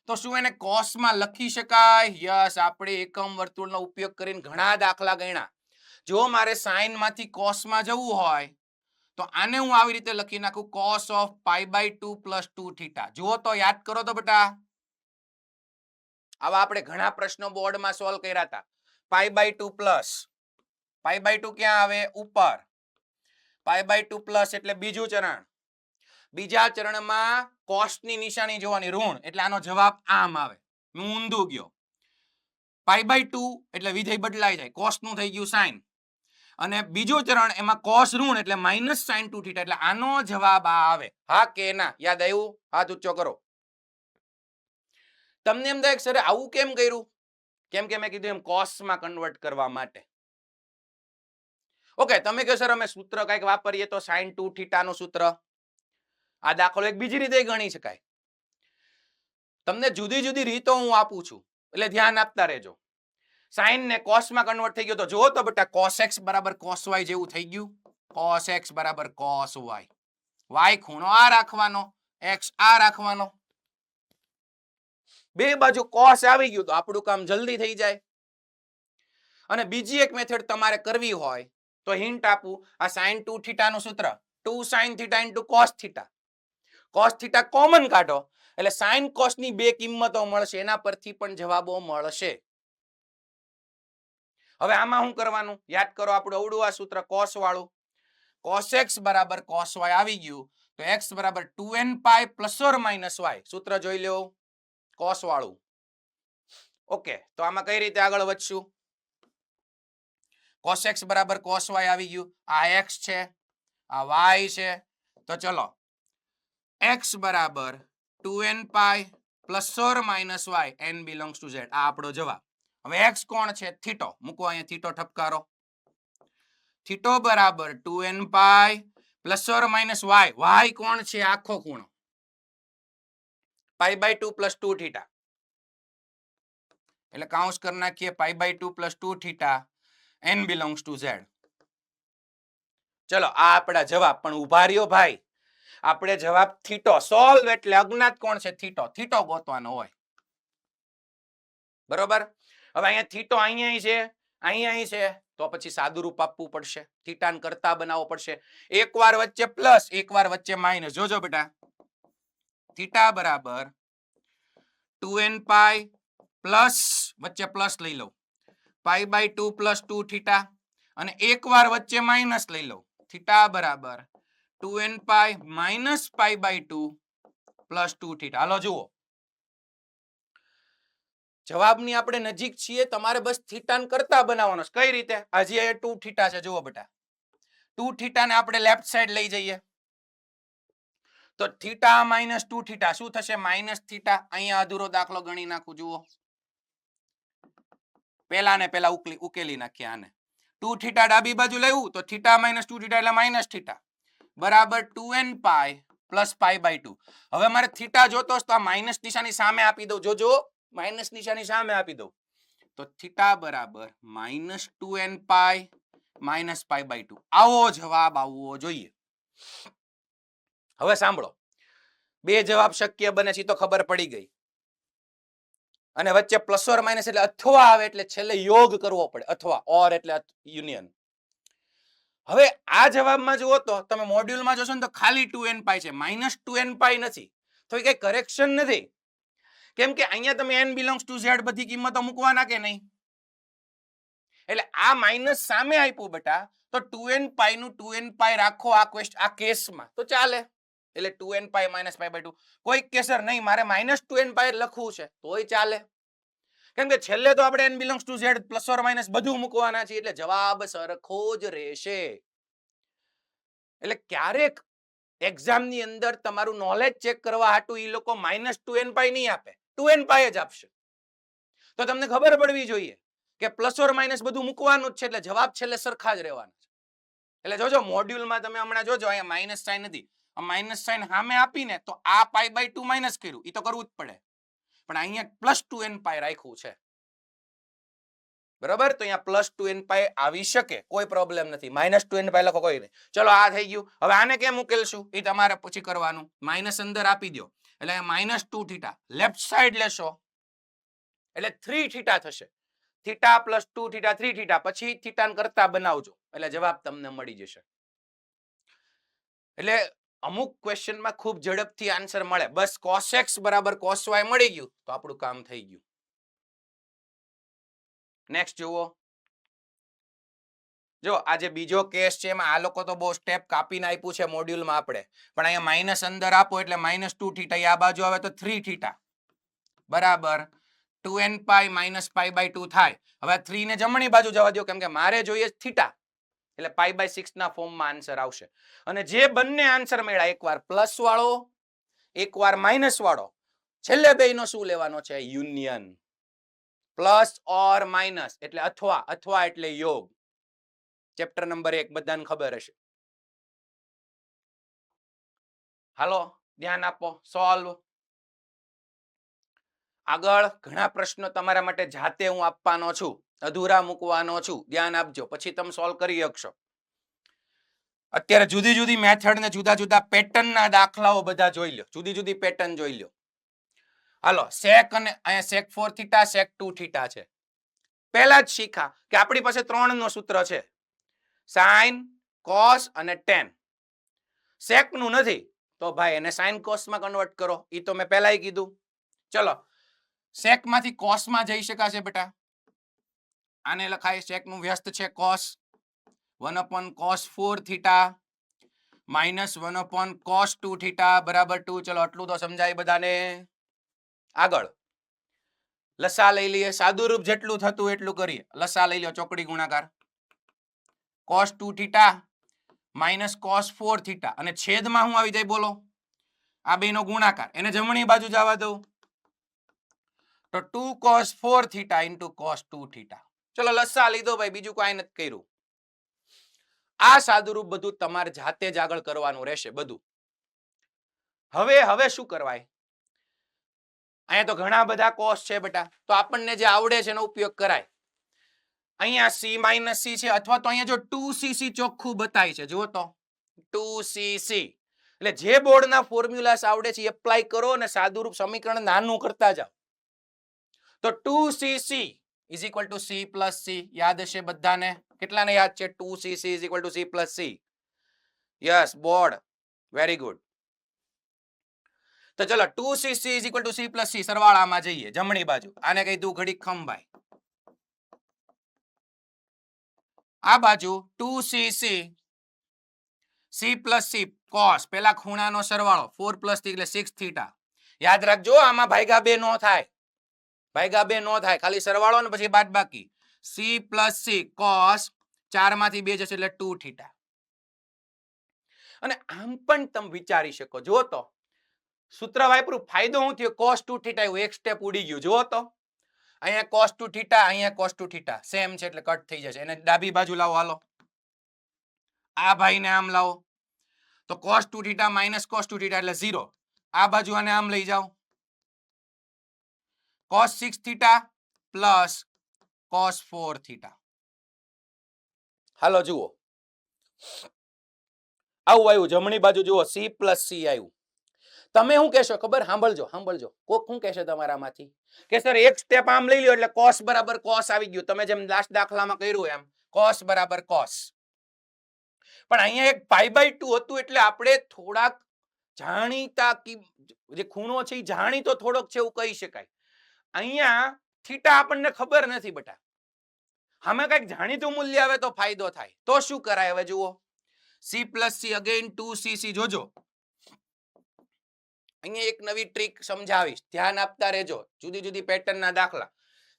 તો શું એને cos માં લખી શકાય? યસ, આપણે એકમ વર્તુળનો ઉપયોગ કરીને ઘણા દાખલા ગણ્યા. જો મારે sin માંથી cos માં જવું હોય તો આને હું આવી રીતે લખી નાખું cos of π/2 + 2 થીટા. જુઓ તો, યાદ કરો તો બેટા. આવા આપણે ઘણા પ્રશ્નો બોર્ડમાં સોલ્વ કર્યા હતા. π/2 પ્લસ π/2 ક્યાં આવે? ઉપર. π/2 પ્લસ એટલે બીજું ચરણ. બીજા ચરણમાં cos ની નિશાની જોવાની, ઋણ, એટલે આનો જવાબ આમ આવે. હું ઊંધું ગયો. π/2 એટલે વિધેય બદલાઈ જાય, cos નું થઈ ગયું sin. અને બીજું ચરણ એમાં cos ઋણ એટલે -sin 2 થીટા, એટલે આનો જવાબ આ આવે. હા કે ના? યાદ આવ્યું? હાથ ઊંચો કરો. તમને એમ થાય સર આવું કેમ કર્યું? કેમ કે મેં કીધું એમ cos માં કન્વર્ટ કરવા માટે. ઓકે, તમે કહો સર અમે સૂત્ર કંઈક વાપરીએ તો sin 2 થીટા નું સૂત્ર. આ દાખલો એક બીજી રીતે ગણી શકાય. તમને જુદી જુદી રીતો હું આપું છું એટલે ધ્યાન આપતા રહેજો. sin ને cos માં કન્વર્ટ થઈ ગયો તો જુઓ તો બેટા cos x બરાબર cos y જેવું થઈ ગયું. cos x બરાબર cos y. y ખૂણો આ રાખવાનો, x આ રાખવાનો. બે બાજુ cos આવી ગયું તો આપણું કામ જલ્દી થઈ જાય. અને બીજી એક મેથડ તમારે કરવી હોય તો હિન્ટ આપું, આ sin 2 થીટા નું સૂત્ર 2 sin theta into cos theta. cos theta common કાઢો એટલે sin cos ની બે કિંમતો મળશે, એના પરથી પણ જવાબો મળશે. હવે આમાં શું કરવાનું યાદ કરો, આપણું અવળું આ સૂત્ર cos વાળું. cos x બરાબર cos y આવી ગયું તો x બરાબર 2n pi plus or minus y. સૂત્ર જોઈ લો cos વાળું. ઓકે, તો આમાં કઈ રીતે આગળ વધશું? cos x બરાબર cos y આવી ગયું, આ x છે આ y છે, તો ચલો x બરાબર 2n pi plus or minus y n belongs to z. આ આપણો જવાબ. હવે x કોણ છે? થીટો. મૂકો અહીંયા થીટો ઠપકારો. થીટો બરાબર 2n pi plus or minus y. y કોણ છે? આખો ખૂણો પાઈ બાય 2 પ્લસ 2 થીટા. એટલે કાઉન્સ કરી નાખીએ pi by 2 plus 2 theta n belongs to z. ચલો આ આપણા જવાબ. પણ ઉભા રહ્યો ભાઈ, આપણે જવાબ થીટો સોલ્વ એટલે અજ્ઞાત કોણ છે? થીટો. થીટો ગોતવાનો હોય બરોબર. હવે અહીંયા થીટો અહીંયા છે અહીંયા છે તો પછી સાદું રૂપ આપવું પડશે, થીટાને કરતા બનાવવો પડશે. એકવાર વચ્ચે પ્લસ એકવાર વચ્ચે માઇનસ. જોજો બેટા, થીટા બરાબર 2n pi પ્લસ વચ્ચે પ્લસ લઈ લો પાઈ બાય 2 પ્લસ 2 થીટા અને એકવાર વચ્ચે માઇનસ લઈ લો. થીટા બરાબર 2n pi minus pi by 2 plus 2 theta. હાલો જુઓ, જવાબની આપણે નજીક છીએ, તમારે બસ થીટાને કરતા બનાવવાનો છે. કઈ રીતે? હજી અહીંયા 2 થીટા છે. જુઓ બેટા, 2 થીટાને આપણે લેફ્ટ સાઈડ લઈ જઈએ તો થીટા માઇનસ 2 થીટા શું થશે? Minus theta. અહીંયા અધૂરો દાખલો ગણી નાખું. જુઓ, પેલા ને પેલા ઉકેલી નાખીએ આને. 2 થીટા ડાબી બાજુ લેવું તો થીટા માઇનસ 2 થીટા એટલે માઇનસ થીટા બરાબર 2n pi plus pi by 2. હવે મારે થીટા જોતો તો આ માઇનસ નિશાની સામે આપી દઉં. જોજો, માઇનસ નિશાની સામે આપી દઉં તો થીટા બરાબર minus 2n pi minus pi by 2. આવો જવાબ આવવો જોઈએ. હવે સાંભળો, બે જવાબ શક્ય બને છે તો ખબર પડી ગઈ. અને વચ્ચે પ્લસ ઓર માઇનસ એટલે અથવા આવે એટલે છેલ્લે યોગ કરવો પડે. અથવા ઓર એટલે યુનિયન. હવે આ જવાબમાં જુઓ તો તમે મોડ્યુલમાં જોશો ને તો ખાલી 2n pi છે, માઇનસ 2n pi નથી. તો એ કઈ કરેક્શન નથી, કેમ કે અહીંયા તમે n belongs to z બધી કિંમતો મૂકવાના કે નહીં. એટલે આ માઇનસ સામે આપ્યું બેટા તો 2n pi નું 2n pi રાખો આ કેસમાં તો ચાલે. એટલે 2n pi minus pi by 2 કોઈ કેસર નહીં, મારે માઇનસ 2n pi લખવું છે તોય ચાલે, કેમ કે છેલ્લે તો આપણે n belongs to z plus or minus બધું મૂકવાના છે એટલે જવાબ સરખો જ રહેશે. એટલે ક્યારેક એક્ઝામ ની અંદર તમારું નોલેજ ચેક કરવા હાટુ ઈ લોકો માઇનસ 2n pi નહીં આપે, 2n pi જ આપશે. તો તમને ખબર પડવી જોઈએ કે પ્લસ ઓર માઇનસ બધું મૂકવાનું જ છે એટલે જવાબ છેલ્લે સરખા જ રહેવાના છે. એટલે જોજો મોડ્યુલમાં તમે હમણાં જોજો અહીંયા માઇનસ સાઇન નથી, માઇનસ સાઇન સામે આપીને તો આ પાઈ બાય 2 માઇનસ કર્યું, એ તો કરવું જ પડે, પણ અહીંયા પ્લસ 2n pi રાખ્યું છે બરાબર. તો અહીંયા પ્લસ 2n pi આવી શકે, કોઈ પ્રોબ્લેમ નથી. માઇનસ 2n pi લખો, કોઈ નહીં. ચલો આ થઈ ગયું. હવે આને કેમ ઉકેલશું એ તમારે પછી કરવાનું. માઇનસ અંદર આપી દો એટલે માઇનસ 2 થીટા લેફ્ટ સાઈડ લેશો એટલે 3 થીટા થશે. થીટા પ્લસ 2 થીટા 3 થીટા, પછી થીટાને કરતા બનાવજો એટલે જવાબ તમને મળી જશે. એટલે અમુક ક્વેશ્ચનમાં ખૂબ ઝડપથી આન્સર મળે. બસ cos x બરાબર cos y મળી ગયું તો આપણું કામ થઈ ગયું. નેક્સ્ટ જુઓ, જો આજે બીજો કેસ છે એમાં આ લોકો તો બહુ સ્ટેપ કાપીને આપ્યું છે મોડ્યુલમાં આપણે, પણ અહીંયા માઇનસ અંદર આપો એટલે માઇનસ 2 થીટા, આ બાજુ આવે તો 3 થીટા બરાબર 2n pi minus pi by 2 થાય. હવે 3 ને જમણી બાજુ જવા દો કેમ કે મારે જોઈએ થીટા એટલે પાઈ બાય 6 ના ફોર્મમાં આન્સર આવશે. અને જે બંને આન્સર મળ્યા, એકવાર પ્લસ વાળો એકવાર માઇનસ વાળો, છેલ્લે બેયનો શું લેવાનો છે? યુનિયન. પ્લસ ઓર માઇનસ એટલે અથવા, અથવા એટલે યોગ. ચેપ્ટર નંબર 1 બધાને ખબર હશે. હાલો ધ્યાન આપો, સોલ્વ. આગળ ઘણા પ્રશ્નો તમારા માટે જાતે હું આપવાનો છું, અધૂરા મૂકવાનો છું, ધ્યાન આપજો, પછી તમે સોલ્વ કરી શકશો. અત્યારે જુદી જુદી મેથડ ને જુદા જુદા પેટર્નના દાખલાઓ બધા જોઈ લો, જુદી જુદી પેટર્ન જોઈ લો. હાલો sec અને અહીંયા sec 4 થીટા sec 2 થીટા છે. પહેલા જ શીખા કે આપણી પાસે 3 નો સૂત્ર છે, sin cos અને tan. sec નું નથી તો ભાઈ એને sin cos માં કન્વર્ટ કરો, ઈ તો મેં પહેલાય કીધું. ચલો sec માંથી cos માં જઈ શકાશે બેટા, આને લખાય sec નું વ્યસ્ત છે cos 1 cos 4 theta minus 1 cos 2 theta બરાબર 2. ચલો આટલું તો સમજાય બધાને. આગળ લસા લઈ લઈએ, સાદુરૂપ જેટલું થતું એટલું કરીએ. લસા લઈ લો, ચોકડી ગુણાકાર cos 2 theta minus cos 4 theta અને છેદમાં શું આવી જાય બોલો? આ બેનો ગુણાકાર, એને જમણી બાજુ જવા દઉં તો 2 cos 4 theta into cos 2 theta. ચલો લસા લીધો ભાઈ, બીજું કાંઈ નથી કર્યું. આ સાદુરૂપ બધું તમારે જાતે જ આગળ કરવાનું રહેશે બધું. હવે શું કરવાય? અહીંયા તો ઘણા બધા cos છે બેટા, તો આપણને જે આવડે છે એનો ઉપયોગ કરાય. અહીંયા c minus c છે, અથવા તો અહીંયા જો 2cc ચોખ્ખું બતાય છે, જુઓ તો 2cc. એટલે જે બોર્ડના ફોર્મ્યુલાસ આવડે છે એ એપ્લાય કરો અને સાદુરૂપ સમીકરણ નાનું કરતા જાઓ. તો 2cc is equal to c plus c યાદ હશે બધાને? કેટલાને યાદ છે 2cc is equal to c plus c? Yes board, very good. તો ચલો 2cc is equal to c plus c સરવાળામાં જઈએ જમણી બાજુ. આને કહી દઉં ઘડી ખંભાઈ. આ બાજુ 2cc c plus c cos, પેલા ખૂણાનો સરવાળો 4 plus 3 એટલે 6 થીટા. યાદ રાખજો આમાં ભાગ્યા 2 નો થાય, ભાગ્યા 2 નો થાય, ખાલી સરવાળો ને પછી બાદબાકી. c plus c cos 4 માંથી 2 જશે એટલે 2 થીટા. અને આમ પણ તમે વિચારી શકો, જો તો સૂત્ર વાપરું, ફાયદો શું થયો? cos 2 થીટા આવ્યું, એક સ્ટેપ ઉડી ગયું. જુઓ તો અહીંયા cos 2 થીટા, અહીંયા cos 2 થીટા સેમ છે એટલે કટ થઈ જશે. એને ડાબી બાજુ લાવો, હાલો આ ભાઈને આમ લાવો તો cos 2 theta minus cos 2 theta એટલે 0. આ બાજુ આને આમ લઈ જાઓ, cos 6 theta plus cos 4 theta. હાલો જુઓ આવું આવ્યું, જમણી બાજુ જુઓ c plus c આવ્યું. તમે શું કહેશો ખબર? સાંભળજો કોક શું કહેશે તમારામાંથી કે સર એક સ્ટેપ આમ લઈ લ્યો એટલે cos બરાબર cos આવી ગયું, તમે જેમ લાસ્ટ દાખલામાં કર્યું એમ cos બરાબર cos. પણ અહીંયા એક π/2 હતું એટલે આપણે થોડાક જાણીતા જે ખૂણો છે એ જાણીતો થોડોક છે એવું કહી શકાય. અહીંયા થીટા આપણને ખબર નથી બેટા, આમાં કંઈક જાણીતું મૂલ્ય આવે તો ફાયદો થાય. તો શું કરાય? હવે જુઓ c plus c again 2cc. જોજો અહીંયા એક નવી ટ્રીક સમજાવીશ, ધ્યાન આપતા રહેજો. જુદી જુદી પેટર્નના દાખલા.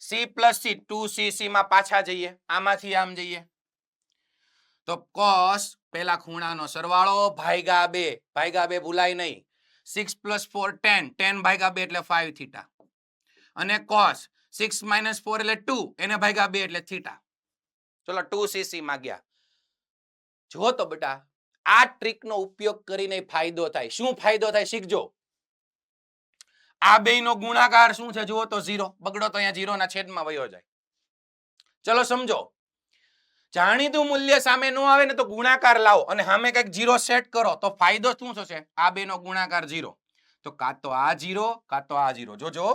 c plus c 2cc માં પાછા જઈએ, આમાંથી આમ જઈએ તો cos પેલા ખૂણાનો સરવાળો ભાગ્યા 2, ભાગ્યા 2 ભૂલાય નહીં. 6 plus 4 10, 10 ભાગ્યા 2 એટલે 5 થીટા. અને cos 6 minus 4 એટલે 2, એને ભાગ્યા 2 એટલે થીટા. ચલો 2cc માં ગયા. જો તો બેટા આ ટ્રીકનો ઉપયોગ કરીને ફાયદો થાય. શું ફાયદો થાય શીખજો. આ બેયનો ગુણાકાર શું છે જુઓ તો 0. બગડો તો અહીંયા 0 ના છેદમાં વયો જાય. ચલો સમજો, જાણીતું મૂલ્ય સામે ન આવે ને તો ગુણાકાર લાવો અને સામે કંઈક 0 સેટ કરો તો ફાયદો શું થશે? આ બેનો ગુણાકાર 0, તો કાં તો આ 0 કાં તો આ 0. જોજો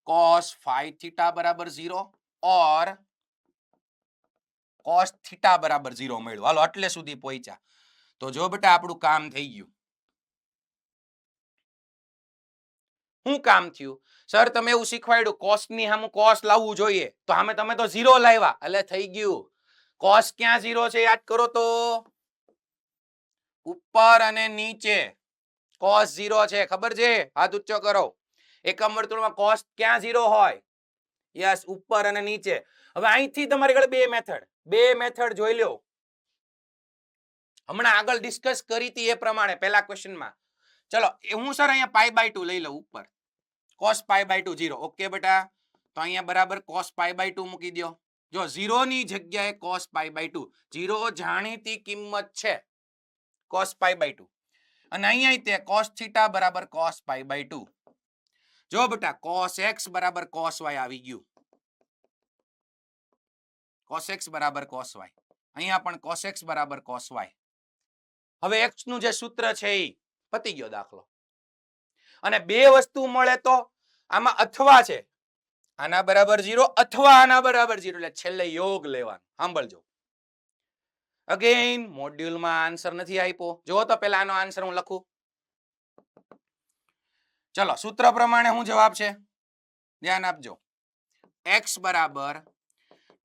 cos 5 થીટા બરાબર 0 ઓર cos થીટા બરાબર 0 મળ્યું. હાલો એટલે સુધી પહોંચ્યા તો જો બેટા આપણું કામ થઈ ગયું. શું કામ થયું? સર તમે એવું શીખવાડ્યું cos ની સામે cos લાવવું જોઈએ, તો સામે તમે તો 0 લાવ્યા એટલે થઈ ગયું. cos ક્યાં 0 છે યાદ કરો તો, ઉપર અને નીચે cos 0 છે, ખબર છે? હાથ ઊંચો કરો. એકમ વર્તુળમાં cos ક્યાં 0 હોય? યસ, ઉપર અને નીચે. હવે અહીંથી તમારી આગળ બે મેથડ જોઈ લો. હમણાં આગળ ડિસ્કસ કરી હતી એ પ્રમાણે પહેલા ક્વેશ્ચનમાં. ચલો હું સર અહીંયા π/2 લઈ લઉં ઉપર, cos π/2 0. ઓકે બેટા, તો અહીંયા બરાબર cos π/2 મૂકી દો. જો 0 ની જગ્યાએ cos π/2, 0 જાણીતી કિંમત છે cos π/2, અને અહીંયા તે cos થીટા બરાબર cos π/2. જો બેટા cos x બરાબર cos y આવી ગયું, cos x બરાબર cos y. અહીંયા પણ cos x બરાબર cos y. હવે x નું જે સૂત્ર છે એ પતી ગયો દાખલો. અને બે વસ્તુ મળે તો આમાં અથવા છે, આના બરાબર 0 અથવા આના બરાબર 0, એટલે છેલ્લે યોગ લેવાનો. સાંભળજો. અગેન મોડ્યુલમાં આન્સર નથી આપ્યો. જો તો પહેલા આનો આન્સર હું લખું. ચલો સૂત્ર પ્રમાણે શું જવાબ છે ધ્યાન આપજો. x બરાબર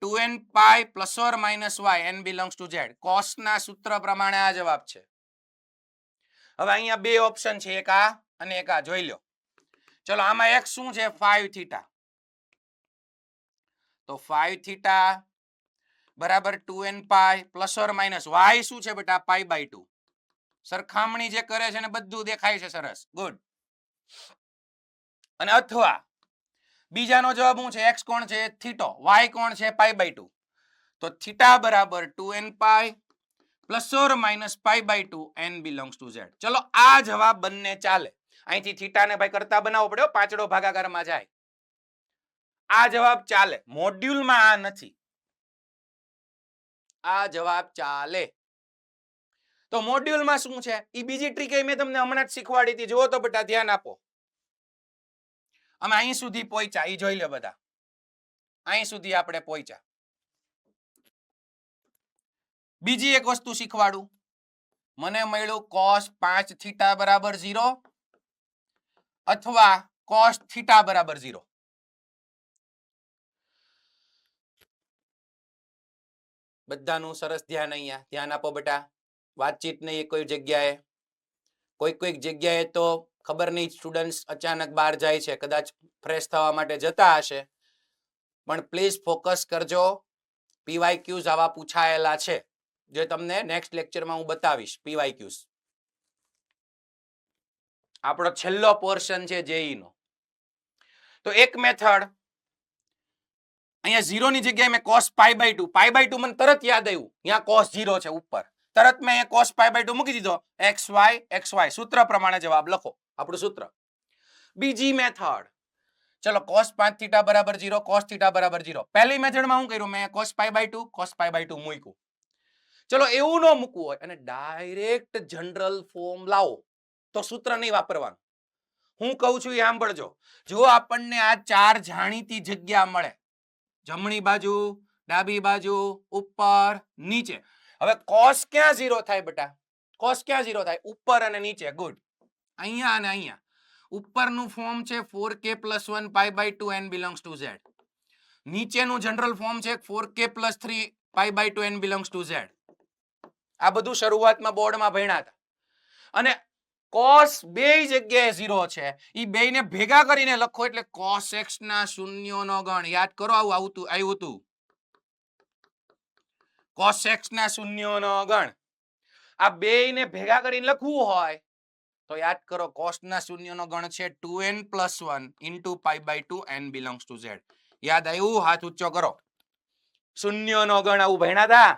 2n pi plus or minus y n belongs to z. cos ના સૂત્ર પ્રમાણે આ જવાબ છે. હવે અહીંયા બે ઓપ્શન છે, એક આ અને એક આ. જોઈ લો. ચલો આમાં x શું છે 5 થીટા. તો 5 થીટા બરાબર 2n pi plus or minus y શું છે બેટા pi by 2. સરખામણી જે કરે છે ને બધું દેખાય છે સરસ. ગુડ. અને અથવા બીજાનો જવાબ શું છે? x કોણ છે થીટો, y કોણ છે pi by 2. તો થીટા બરાબર 2n pi plus or minus pi by 2 n belongs to z. ચલો આ જવાબ બંને ચાલે. અહીંથી થીટા ને ભાઈ કરતા બનાવવો પડ્યો, પાંચડો ભાગાકારમાં જાય. આ જવાબ ચાલે. મોડ્યુલમાં આ નથી. આ જવાબ ચાલે. તો મોડ્યુલમાં શું છે એ બીજી ટ્રીક મેં તમને હમણાં જ શીખવાડી હતી. જુઓ તો બેટા ધ્યાન આપો. અમે અહીં સુધી પહોંચ્યા એ જોઈ લે બધા. અહીં સુધી આપણે પહોંચ્યા. બીજી એક વસ્તુ શીખવાડું. મને મળ્યું cos 5 થીટા બરાબર 0 અથવા cos થીટા બરાબર 0. બધાનું સરસ ધ્યાન. અહીંયા ધ્યાન આપો બેટા. વાતચીત નહીં કોઈ જગ્યાએ. કોઈક જગ્યાએ તો ખબર નહીં સ્ટુડન્ટ્સ અચાનક બહાર જાય છે, કદાચ ફ્રેશ થવા માટે જતા હશે. પણ પ્લીઝ ફોકસ કરજો. PYQs આવા પૂછાયેલા છે જે તમને નેક્સ્ટ લેક્ચરમાં હું બતાવીશ. PYQs આપણો છેલ્લો પોર્શન છે JEE નો. તો એક મેથડ અહીંયા 0 ની જગ્યાએ મેં cos pi by 2. pi by 2 મને તરત યાદ આવ્યું. અહીંયા cos 0 છે ઉપર. તરત મેં cos pi by 2 મૂકી દીધો. xy સૂત્ર પ્રમાણે જવાબ લખો. આપણું સૂત્ર. બીજી મેથડ. ચલો cos 5 થીટા બરાબર 0, cos થીટા બરાબર 0. પહેલી મેથડમાં શું કર્યું મેં? cos pi by 2 cos pi by 2 મૂક્યું. ચલો એવું ન મૂકવું હોય અને ડાયરેક્ટ જનરલ ફોર્મ લાવો તો સૂત્ર નહીં વાપરવાનું. હું કહું છું એ સાંભળજો. જો આપણને આ ચાર જાણીતી જગ્યા મળે, જમણી બાજુ, ડાબી બાજુ, ઉપર, નીચે. હવે cos ક્યાં 0 થાય બેટા? cos ક્યાં 0 થાય? ઉપર અને નીચે. ગુડ. અહીંયા અને અહીંયા. ઉપરનું ફોર્મ છે 4k plus 1 pi by 2 n belongs to z. નીચેનું જનરલ ફોર્મ છે 4k plus 3 pi by 2 n belongs to z. આ બધું શરૂઆતમાં બોર્ડમાં ભણ્યા હતા. અને cos બે જગ્યાએ 0 છે. ઈ બેયને ભેગા કરીને લખો એટલે cos x ના શૂન્યોનો ગણ. યાદ કરો આવું આવ્યું હતું. cos x ના શૂન્યોનો ગણ. આ બેયને ભેગા કરીને લખવું હોય તો યાદ કરો cos ના શૂન્યનો ગણ છે 2n plus 1 into pi by 2 n belongs to z. યાદ આવ્યું? હાથ ઊંચો કરો. શૂન્યનો ગણ આવું ભણ્યા હતા.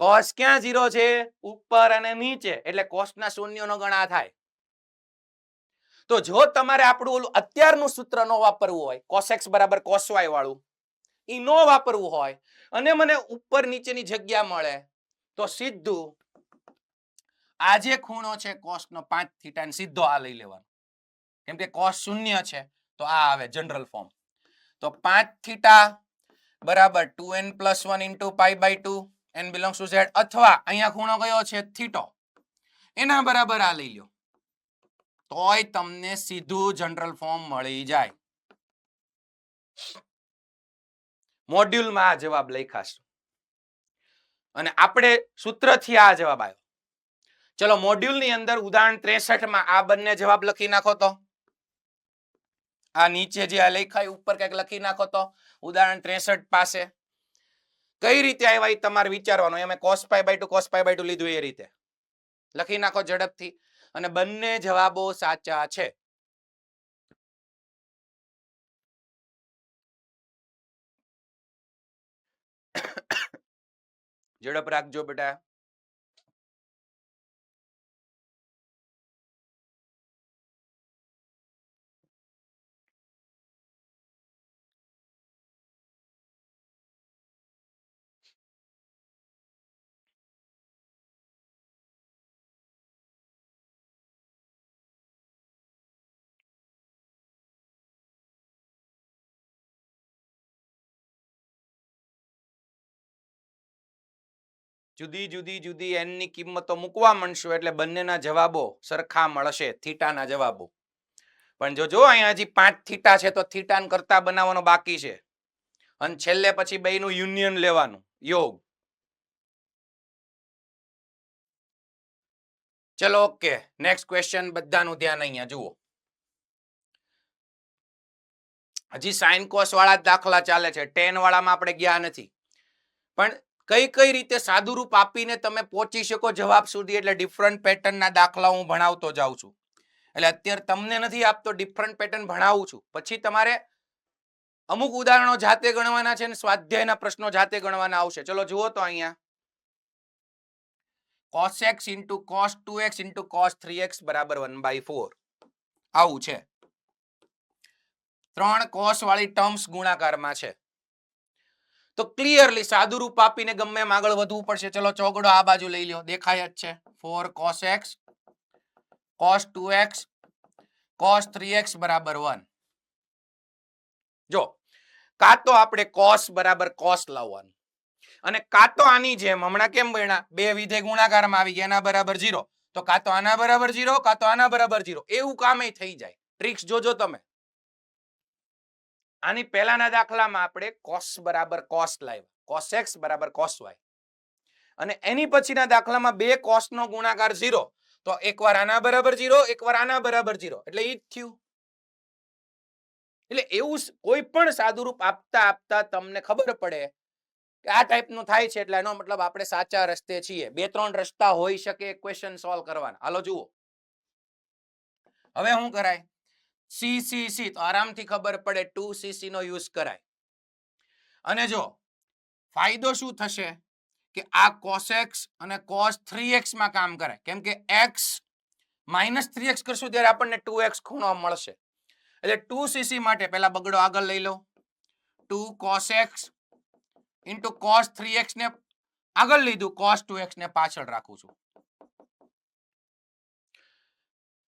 cos ક્યાં 0 છે? ઉપર અને નીચે. એટલે cos ના શૂન્યનો ગણ આ થાય. તો જો તમારે આપણું ઓલું અત્યારનું સૂત્ર ન વાપરવું હોય, cos x બરાબર cos y વાળું, ઈ ન વાપરવું હોય અને મને ઉપર નીચેની જગ્યા મળે તો સીધું આ જે ખૂણો છે cos નો 5 થીટા ને સીધો આ લઈ લેવાનો. કેમ કે cos 0 છે તો આ આવે જનરલ ફોર્મ. તો 5 થીટા બરાબર 2n plus 1 into pi by 2 n belongs to z. અથવા અહીંયા ખૂણો કયો છે થીટો, એના બરાબર આ લઈ લો તોય તમને સીધું જનરલ ફોર્મ મળી જાય. મોડ્યુલમાં આ જવાબ લખાશે અને આપણે સૂત્રથી આ જવાબ આવ્યો. ચલો મોડ્યુલની અંદર ઉદાહરણ 63 માં આ બંને જવાબ લખી નાખો તો. આ નીચે જે આ લખાય ઉપર કંઈક લખી નાખો તો. ઉદાહરણ 63 પાસે કઈ રીતે આવ્યા એ તમારે વિચારવાનું. અમે cos pi by 2 cos pi by 2 લીધું એ રીતે લખી નાખો ઝડપથી. અને બંને જવાબો સાચા છે. ઝડપ રાખજો બેટા. જુદી જુદી જુદી n ની કિંમતો મૂકવા માંડશો એટલે બંનેના જવાબો સરખા મળશે, થીટાના જવાબો. પણ જો અહીંયા હજી 5 થીટા છે તો થીટાન કરતા બનાવવાનો બાકી છે, અને છેલ્લે પછી બેયનું યુનિયન લેવાનું, યોગ. ચલો ઓકે, નેક્સ્ટ ક્વેશ્ચન. બધાનું ધ્યાન અહીંયા જુઓ. હજી સાઇન કોસ વાળા દાખલા ચાલે છે, ટેન વાળામાં આપણે ગયા નથી. પણ કઈ રીતે સાદુરૂપ આપીને તમે પહોંચી શકો જવાબ સુધી, એટલે ડિફરન્ટ પેટર્નના દાખલા હું ભણાવતો જાઉં છું. એટલે અત્યારે તમને નથી આપતો, ડિફરન્ટ પેટર્ન ભણાવું છું. પછી તમારે અમુક ઉદાહરણો જાતે ગણવાના છે અને સ્વાધ્યાયના પ્રશ્નો જાતે ગણવાના આવશે. ચલો જુઓ તો અહીંયા cos x into cos 2x into cos 3x બરાબર 1/4 આવું છે. 3 cos વાળી ટર્મ્સ ગુણાકારમાં છે. તો ક્લિયરલી સાદુરૂપ આપીને ગમે એમ આગળ વધવું પડશે. ચલો ચોગડો આ બાજુ લઈ લ્યો, દેખાય જ છે. 4 cos x cos 2x cos 3x બરાબર 1. જો કાં તો આપણે cos બરાબર cos લાવવાનું, અને કાં તો આની જેમ હમણાં કેમ બન્યા, બે વિધેય ગુણાકારમાં આવી ગયા, એના બરાબર 0, તો કાં તો આના બરાબર 0 કાં તો આના બરાબર 0, એવું કામે થઈ જાય. ટ્રિક્સ જોજો તમે. આની પહેલાના દાખલામાં આપણે cos બરાબર cos લાવ્યા, cos x બરાબર cos y, અને એની પછીના દાખલામાં બે cos નો ગુણાકાર 0, તો એકવાર આના બરાબર 0 એકવાર આના બરાબર 0, એટલે ઈ જ થયું. એટલે એવું કોઈ પણ સાદુરૂપ આપતા આપતા તમને ખબર પડે કે આ ટાઈપનું થાય છે, એટલે એનો મતલબ આપણે સાચા રસ્તે છીએ. 2-3 રસ્તા હોઈ શકે ક્વેશ્ચન સોલ્વ કરવાના. હાલો જુઓ. હવે શું કરાય? c તો આરામથી ખબર પડે, 2cc નો યુઝ કરાય. અને જો ફાયદો શું થશે કે આ cos x અને cos 3x માં કામ કરે, કેમ કે x - 3x કરશું ત્યારે આપણને 2x ખૂણો મળશે. એટલે 2cc માટે પહેલા બગડો આગળ લઈ લો. 2 cos x into cos 3x ને આગળ લીધું, cos 2x ને પાછળ રાખું છું.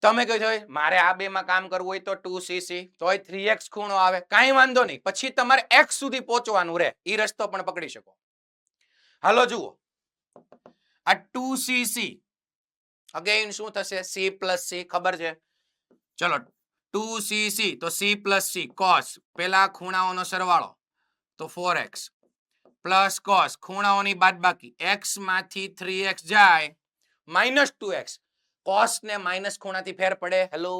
તમે કહો છો મારે આ બે માં કામ કરવું હોય તો 2cc, તોય 3x ખૂણો આવે, કાંઈ વાંધો નહીં. પછી તમારે x સુધી પહોંચવાનું રહે, એ રસ્તો પણ પકડી શકો. હાલો જુઓ, આ 2cc અગેન શું થશે? c plus c ખબર છે. ચલો 2cc તો c plus c cos, પેલા ખૂણાઓનો સરવાળો તો 4x પ્લસ cos, ખૂણાઓની બાદબાકી, x માંથી 3x જાય minus 2x, cos ને માઇનસ ખૂણાથી ફેર પડે. Hello,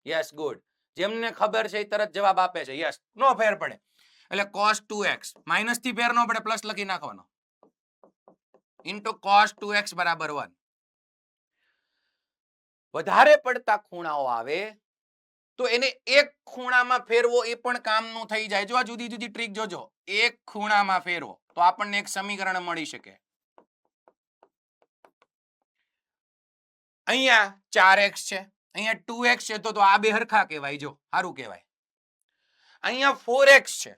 yes, good. જેમને ખબર છે એ તરત જવાબ આપે છે. યસ, નો ફેર પડે. એટલે cos 2x માઇનસ થી ફેર નો પડે, પ્લસ લખી નાખવાનો, ઇન્ટુ cos 2x બરાબર 1. વધારે પડતા ખૂણાઓ આવે તો એને એક ખૂણામાં ફેરવો, એ પણ કામનું થઈ જાય. જો આ જુદી જુદી ટ્રીક જોજો. એક ખૂણામાં ફેરવો તો આપણને એક સમીકરણ મળી શકે. અહીંયા 4x છે, અહીંયા 2x છે, તો આ બે હરખા કહેવાય. જો સારું કહેવાય. અહીંયા 4x છે,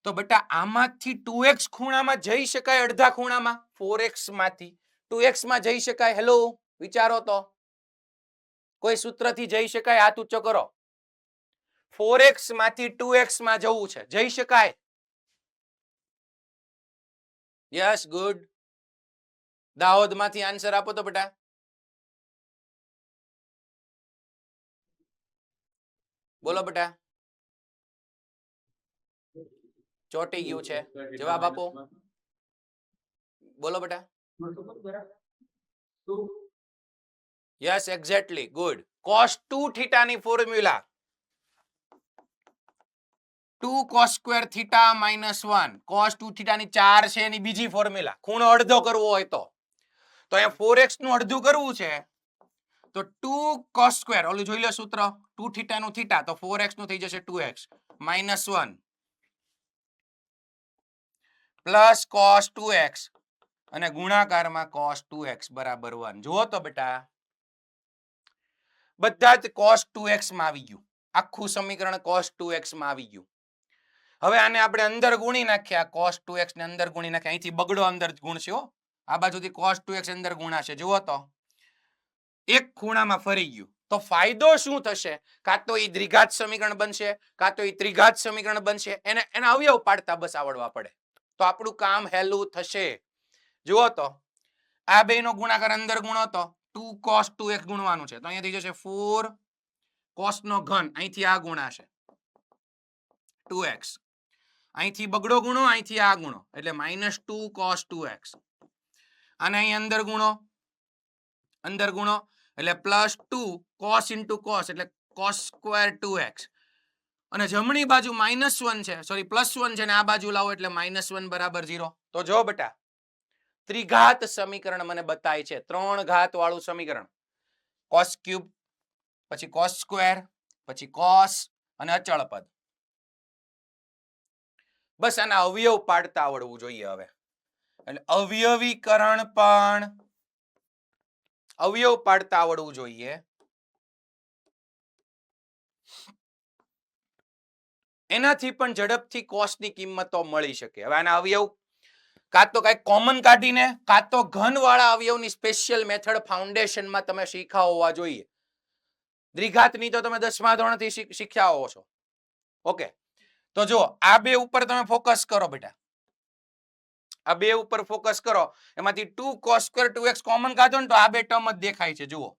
તો બેટા આમાંથી 2x ખૂણામાં જઈ શકાય, અડધા ખૂણામાં 4x માંથી 2x માં જઈ શકાય. હેલો, વિચારો તો. કોઈ સૂત્રથી જઈ શકાય? હાથ ઊંચો કરો. 4x માંથી 2x માં જવું છે, જઈ શકાય? Yes, good. દાહોદ માંથી આન્સર આપો તો બેટા. બોલો બેટા. ચોટી ગયું છે, જવાબ આપો. બોલો બેટા. Yes, exactly, good. cos 2 theta ની formula 2 cos square theta minus 1. cos 2 theta ની 4 છે, એની બીજી ફોર્મ્યુલા. ખૂણો અડધો કરવો હોય તો અહીંયા 4x નું અડધું કરવું છે, તો 2 cos square, ઓલું જોઈ લો સૂત્ર, 2 theta નું theta, તો 4x નું થઈ જશે 2x minus 1 plus cos 2x અને ગુણાકારમાં cos 2x બરાબર 1. જુઓ તો બેટા, બધા જ cos 2x માં આવી ગયું. આખું સમીકરણ cos 2x માં આવી ગયું. હવે આને આપણે અંદર ગુણી નાખ્યા, cos 2x ને અંદર ગુણી નાખ્યા. અહીંથી બગડો અંદર ગુણશે હો, આ બાજુથી cos 2x અંદર ગુણાશે. જુઓ તો એક ખૂણામાં ફરી ગયું. તો ફાયદો શું થશે? કાં તો એ દ્વિઘાત સમીકરણ બનશે, કાં તો એ ત્રિઘાત સમીકરણ બનશે. એના અવયવ પાડતા બસ આવડવા પડે, તો આપણું કામ હેલું થશે. જુઓ તો આ બેનો ગુણાકાર અંદર ગુણો તો 2 cos 2x ગુણવાનું છે તો અહીંયા થઈ જશે 4 cos નો ઘન અહીંથી આ ગુણાશે 2x અહીંથી બગડો ગુણો અહીંથી આ ગુણો એટલે -2 cos 2x અને અહીં અંદર ગુણો એટલે +2 cos into cos એટલે cos square 2x અને જમણી બાજુ -1 છે સોરી +1 છે ને આ બાજુ લાવો એટલે -1 બરાબર 0 તો જો બેટા ત્રિઘાત સમીકરણ મને બતાય છે 3 ઘાત વાળું સમીકરણ cos ક્યુબ પછી cos સ્ક્વેર પછી cos અને અચળ પદ બસ આના અવયવ પાડતા આવડવું જોઈએ હવે એટલે અવયવીકરણ પણ અવયવ પાડતા આવડવું જોઈએ એનાથી પણ ઝડપથી cos ની કિંમતો મળી શકે હવે આના અવયવ કાં તો કઈ કોમન કાઢીને કાં તો ઘનવાળા અવયવની સ્પેશિયલ મેથડ ફાઉન્ડેશનમાં તમે શીખ્યા હોવા જોઈએ દ્વિઘાતની તો તમે 10મા ધોરણથી શીખ્યા હો છો ઓકે તો જો આ બે ઉપર તમે ફોકસ કરો બેટા આ બે ઉપર ફોકસ કરો એમાંથી 2 cos square 2x કોમન કાઢો ને તો આ બે ટર્મ જ દેખાય છે જુઓ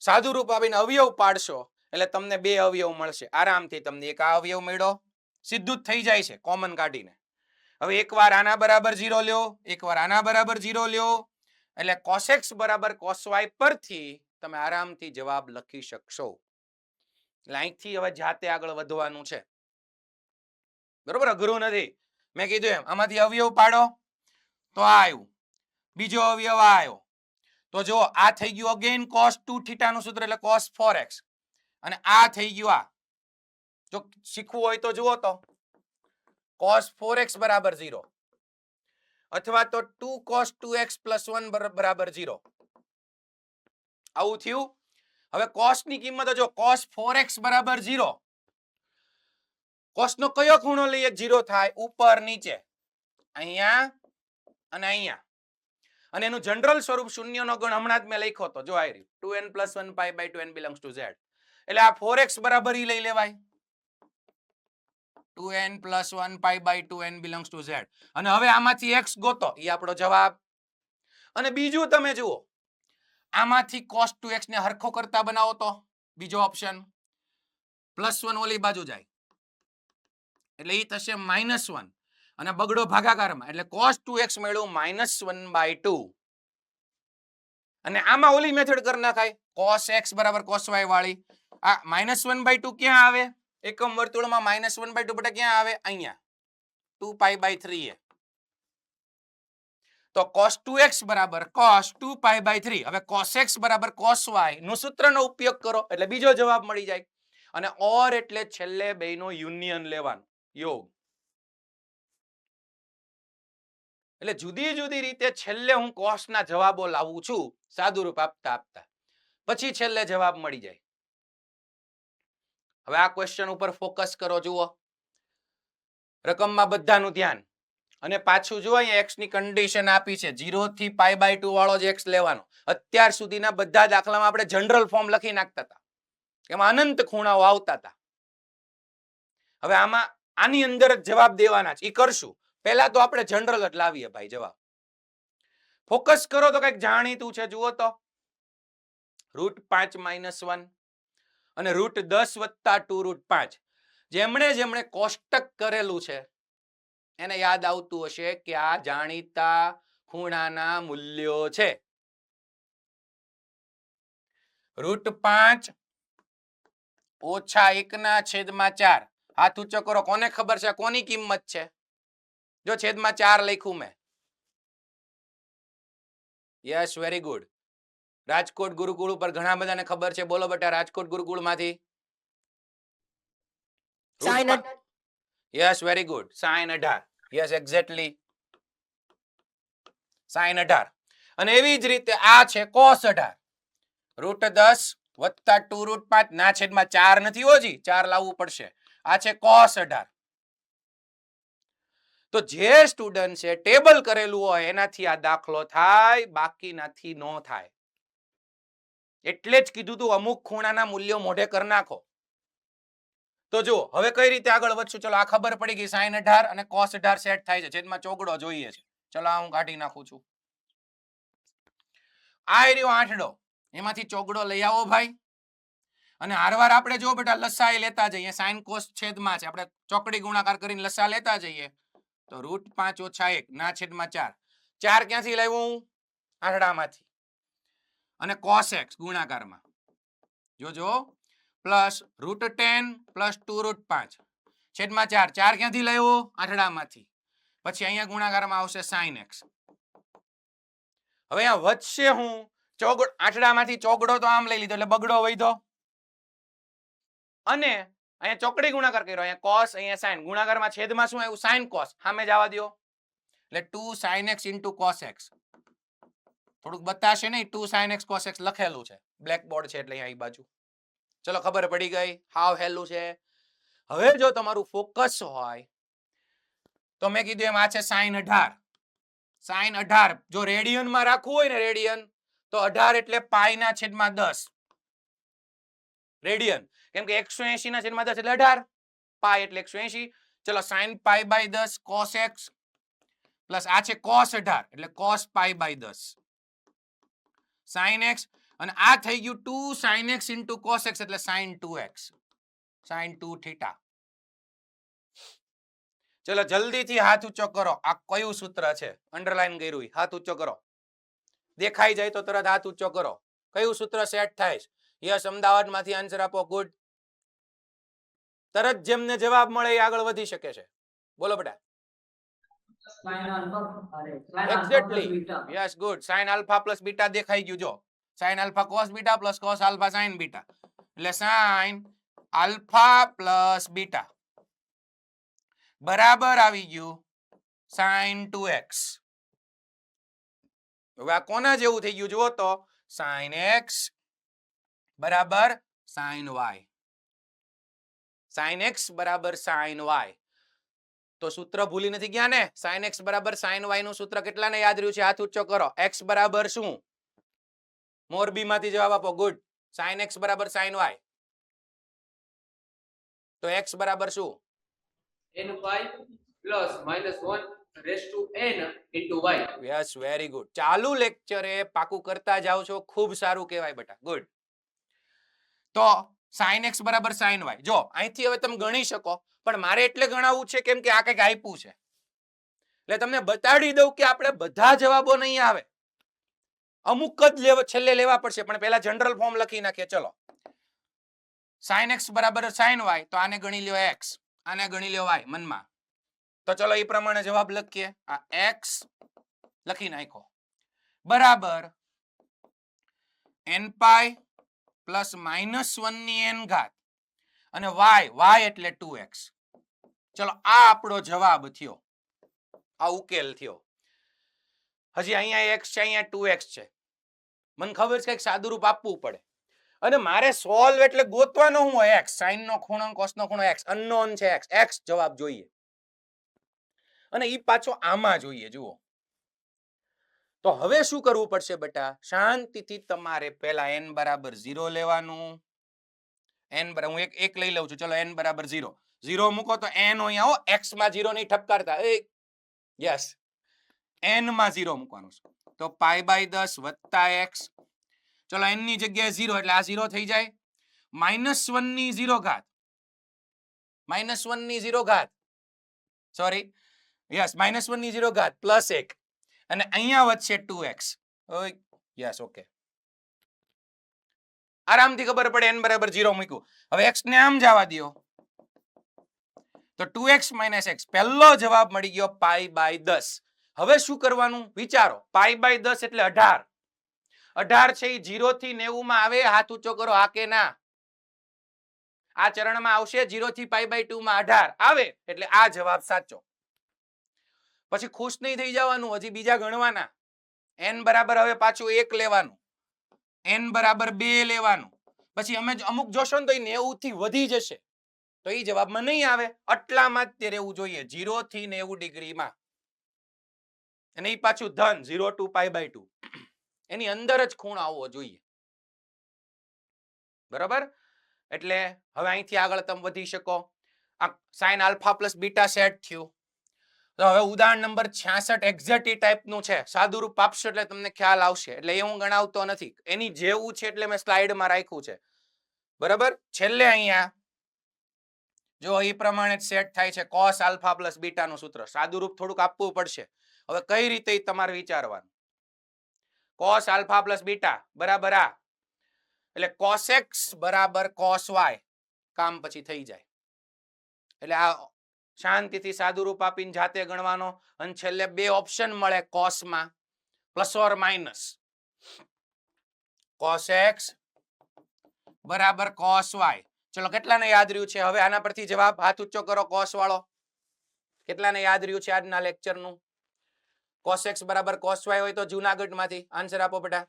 સાદુ રૂપ આપીને અવયવ પાડશો એટલે તમને બે અવયવ મળશે આરામથી તમને એક આ અવયવ મળ્યો સીધું જ થઈ જાય છે કોમન કાઢીને હવે એકવાર આના બરાબર 0 લ્યો એકવાર આના બરાબર 0 લ્યો એટલે cos x બરાબર cos y પરથી તમે આરામથી જવાબ લખી શકશો એટલે અહીંથી હવે જાતે આગળ વધવાનું છે બરોબર અઘરું નથી મેં કીધું એમ આમાંથી અવયવ પાડો તો આ આવ્યું બીજો અવયવ આ આવ્યો તો જો આ થઈ ગયું અગેન cos 2 થીટા નું સૂત્ર એટલે cos 4x અને આ થઈ ગયું આ જો શીખવું હોય તો જુઓ તો cos 4x બરાબર 0 અથવા તો 2 cos 2x + 1 બરાબર 0 આવું થયું હવે cos ની કિંમત જો cos 4x બરાબર 0 cos નો કયો ખૂણો લઈએ 0 થાય ઉપર નીચે અહીંયા અને અહીંયા અને એનું જનરલ સ્વરૂપ શૂન્યનો ગણ હમણાં જ મેં લખ્યો તો જો આ રહ્યું 2n + 1 pi by 2n belongs to z એટલે આ 4x બરાબર ઈ લઈ લેવાય 2n + 1 pi by 2n belongs to z અને હવે આમાંથી x ગોતો ઈ આપણો જવાબ અને બીજું તમે જુઓ આમાંથી cos 2x ને હરખો કરતા બનાવો તો બીજો ઓપ્શન +1 ઓલી બાજુ જાય એટલે ઈ થશે -1 અને બગડો ભાગાકારમાં એટલે cos 2x મળ્યું -1/2 અને આમાં ઓલી મેથડ કરી નાખાય cos x બરાબર cos y વાળી આ -1/2 ક્યાં આવે એકમ વર્તુળમાં -1/2 બટા ક્યાં આવે અહીંયા 2π/3 એ તો cos 2x બરાબર cos 2π/3 હવે cos x બરાબર cos y નું સૂત્રનો ઉપયોગ કરો એટલે બીજો જવાબ મળી જાય અને ઓર એટલે છેલ્લે બેનો યુનિયન લેવાનો યોગ એટલે જુદી જુદી રીતે છેલ્લે હું cos ના જવાબો લાવું છું સાદુરૂપ આપતા આપતા પછી છેલ્લે જવાબ મળી જાય હવે આ ક્વેશ્ચન ઉપર ફોકસ કરો જુઓ રકમમાં બધાનું ધ્યાન અને પાછું જો અહીંયા x ની કન્ડિશન આપી છે 0 થી π/2 વાળો જ x લેવાનો અત્યાર સુધીના બધા દાખલામાં આપણે જનરલ ફોર્મ લખી નાખતા હતા એમાં અનંત ખૂણાઓ આવતા હતા હવે આમાં આની અંદર જ જવાબ દેવાના છે ઈ કરશું પહેલા તો આપણે જનરલ જ લાવીએ ભાઈ જવાબ ફોકસ કરો તો કંઈક જાણીતું છે જુઓ તો √5 - 1 અને √10 + 2 √5 જેમણે કોષ્ટક કરેલું છે એને યાદ આવતું હશે કે આ જાણીતા ખૂણાના મૂલ્યો છે √5 - 1/4 હાથ ઊંચો કરો કોને ખબર છે કોની કિંમત છે જો છેદમાં 4 લખ્યું મેં યસ વેરી ગુડ રાજકોટ ગુરુકુળ ઉપર ઘણા બધાને ખબર છે બોલો બેટા રાજકોટ ગુરુકુળ માંથી sin yes very good sin 18 yes exactly sin 18 અને એવી જ રીતે આ છે cos 18 √10 + 2 √5 ના છેદમાં 4 નથી હોજી 4 લાવવું પડશે આ છે cos 18 તો જે સ્ટુડન્ટ છે ટેબલ કરેલું હોય એનાથી આ દાખલો થાય બાકીનાથી નો થાય એટલે જ કીધું તું અમુક ખૂણાના મૂલ્યો મોઢે કરી નાખો તો જુઓ હવે કઈ રીતે આગળ વધશું. ચલો આ ખબર પડી ગઈ sin 18 અને cos 18 સેટ થાય છે, છેદમાં ચોગડો જોઈએ છે. ચલો આ હું કાઢી નાખું છું. આ રહ્યો આઠડો, એમાંથી ચોગડો લઈ આવો ભાઈ. અને હારવાર આપણે જો બેટા લસાઈ લેતા જઈએ. sin cos છેદમાં છે, આપણે ચોકડી ગુણાકાર કરીને લસા લેતા જઈએ તો √5 - 1 ના છેદમાં 4. 4 ક્યાંથી લાવ્યું? આઠડામાંથી. અને cos x ગુણાકારમાં જોજો પ્લસ √10 પ્લસ 2√5 છેદમાં 4. 4 ક્યાંથી લાવ્યો? આઠડામાંથી. પછી અહીંયા ગુણાકારમાં આવશે sin x. હવે અહીંયા વધશે હું ચોગડો, આઠડામાંથી ચોગડો તો આમ લઈ લીધો એટલે બગડો વધ્યો. અને અહીંયા ચોકડી ગુણાકાર કર્યો, અહીંયા cos અહીંયા sin. ગુણાકારમાં છેદમાં શું આવ્યું? sin cos. સામે જવા દો એટલે 2 sin x into cos x. થોડુંક બતાશે નહીં, 2 sin x cos x લખેલું છે, બ્લેકબોર્ડ છે એટલે અહીંયા આ બાજુ. ચલો ખબર પડી ગઈ હાવ હેલું છે. હવે જો તમારું ફોકસ હોય તો મેં કીધું એમ આ છે sin 18. sin 18 જો રેડિયન માં રાખવું હોય ને, રેડિયન તો 18 એટલે પાઈ ના છેદમાં 10 રેડિયન, કેમ કે 180 ના છેદમાં 10 એટલે 18, પાઈ એટલે 180. ચલો sin pi by 10 cos x plus આ છે cos 18 એટલે cos pi by 10 sin x, અને આ થઈ ગયું 2 sin x into cos x એટલે sin 2x, sin 2 થીટા. ચલો જલ્દીથી હાથ ઊંચો કરો. આ કયું સૂત્ર છે? અંડરલાઈન કર્યું, હાથ ઊંચો કરો. દેખાઈ જાય તો તરત હાથ ઊંચો કરો. કયું સૂત્ર સેટ થાય? યસ, અમદાવાદમાંથી આન્સર આપો. ગુડ. તરત જેમને જવાબ મળે એ આગળ વધી શકે છે. બોલો બેટા. Exactly, yes, good. sin alpha plus beta દેખાઈ ગયું. જો sin alpha cos beta plus cos alpha sin beta એટલે sin આલ્ફા પ્લસ બીટા બરાબર આવી ગયું sin 2x. હવે આ કોના જેવું થઈ ગયું જુઓ તો, sin x બરાબર sin y. sin x બરાબર sin y. તો સૂત્ર ભૂલી નથી ગયા ને? sin x બરાબર sin y નું સૂત્ર કેટલાને યાદ રહ્યું છે? હાથ ઊંચો કરો. x બરાબર શું? મોરબી માંથી જવાબ આપો. ગુડ. sin x બરાબર sin y. તો x બરાબર શું? n pi plus minus 1 raised to n into y. Yes, very good. ચાલુ લેક્ચરે પાકું કરતા જાવ છો, ખૂબ સારું કહેવાય બેટા. ગુડ. તો sin x બરાબર sin y. જો અહીંથી હવે તમે ગણી શકો, પણ મારે એટલે ગણાવવું છે કેમ કે આ કંઈક આપ્યું છે એટલે તમને બતાડી દઉં કે આપણે બધા જવાબો નહીં આવે, અમુક જ છેલ્લે લેવા પડશે. પણ પહેલા જનરલ ફોર્મ લખી નાખીએ. ચલો sin x બરાબર sin y, તો આને ગણી લ્યો x, આને ગણી લ્યો y મનમાં. તો ચલો એ પ્રમાણે જવાબ લખીએ. આ x લખી નાખો બરાબર n પાઈ પ્લસ -1 ની n ઘાત અને y એટલે 2x. ચલો આ આપણો જવાબ થયો, આ ઉકેલ થયો. હજી અહીંયા x છે, અહીંયા 2x છે. મને ખબર છે કે સાદુરૂપ આપવું પડે, અને મારે સોલ્વ એટલે ગોતવાનો હું હોય x, sin નો ખૂણો cos નો ખૂણો x, અનનોન છે x જવાબ જોઈએ, અને ઈ પાછો આમાં જોઈએ. જુઓ તો હવે શું કરવું પડશે બેટા? શાંતિથી તમારે પહેલા n બરાબર 0 લેવાનું. n બરાબર હું એક લઈ લઉં છું. ચલો n બરાબર 0 0 મૂકો તો n અહીંયા હો, x માં 0 નહીં ઠપકારતા. યસ, n માં 0 મૂકવાનું છે. તો પાઈ બાય 10 વત્તા x. ચલો n ની જગ્યાએ 0 એટલે આ 0 થઈ જાય. -1 ની 0 ઘાત, -1 ની 0 ઘાત, સોરી યસ, -1 ની 0 ઘાત પ્લસ 1, અને અહીંયા વધશે 2x. Yes, okay. આરામથી ખબર પડે n બરાબર 0 મૂક્યું. હવે x ને આમ જવા દો તો 2x - x. પહેલો જવાબ મળી ગયો પાઈ બાય 10. હવે શું કરવાનું વિચારો? પાઈ બાય 10 એટલે 18. 18 છે એ 0 થી 90 માં આવે. હાથ ઊંચો કરો, હા કે ના? આ ચરણમાં આવશે 0 થી પાઈ બાય 2 માં 18 આવે એટલે આ જવાબ સાચો. પછી ખુશ નહીં થઈ જવાનું, હજી બીજા ગણવાના. n બરાબર હવે પાછું 1 લેવાનું, n બરાબર 2 લેવાનું. પછી અમે અમુક જોશો ને તો 90 થી વધી જશે, તો એ જવાબમાં નહીં આવે. આટલામાં જ તે રહેવું જોઈએ, 0 થી 90 ડિગ્રીમાં. અને એ પાછું ધન 0 to પાઈ બાય 2, એની અંદર જ ખૂણો આવવો જોઈએ. બરાબર? એટલે હવે અહીંથી આગળ તમે વધી શકો. આ sine alpha plus beta set થયું. તો હવે ઉદાહરણ નંબર 66 એક્ઝેક્ટ ઈ ટાઈપનું છે. સાદું રૂપ આપશો એટલે તમને ખ્યાલ આવશે. એટલે એ હું ગણાવતો નથી. એની જેવું છે એટલે મેં સ્લાઇડમાં રાખ્યું છે. બરાબર. છેલ્લે અહીંયા જો એ પ્રમાણે સેટ થાય છે cos આલ્ફા પ્લસ બીટાનું સૂત્ર. સાદું રૂપ થોડુંક આપવું પડશે. હવે કઈ રીતે ઈ તમારે વિચારવાનું. cos આલ્ફા પ્લસ બીટા બરાબર આ. એટલે cos x બરાબર cos y કામ પછી થઈ જાય. એટલે આ શાંતિથી સાદું રૂપ આપીને જાતે ગણવાનો અને છેલ્લે બે ઓપ્શન મળે cos માં plus or minus. cos x બરાબર cos y. ચલો કેટલાને યાદ રહ્યું છે? હવે આના પરથી જવાબ હાથ ઊંચો કરો cos વાળો. કેટલાને યાદ રહ્યું છે આજના લેક્ચરનું? cos x બરાબર cos y હોય તો જૂનાગઢમાંથી આન્સર આપો બેટા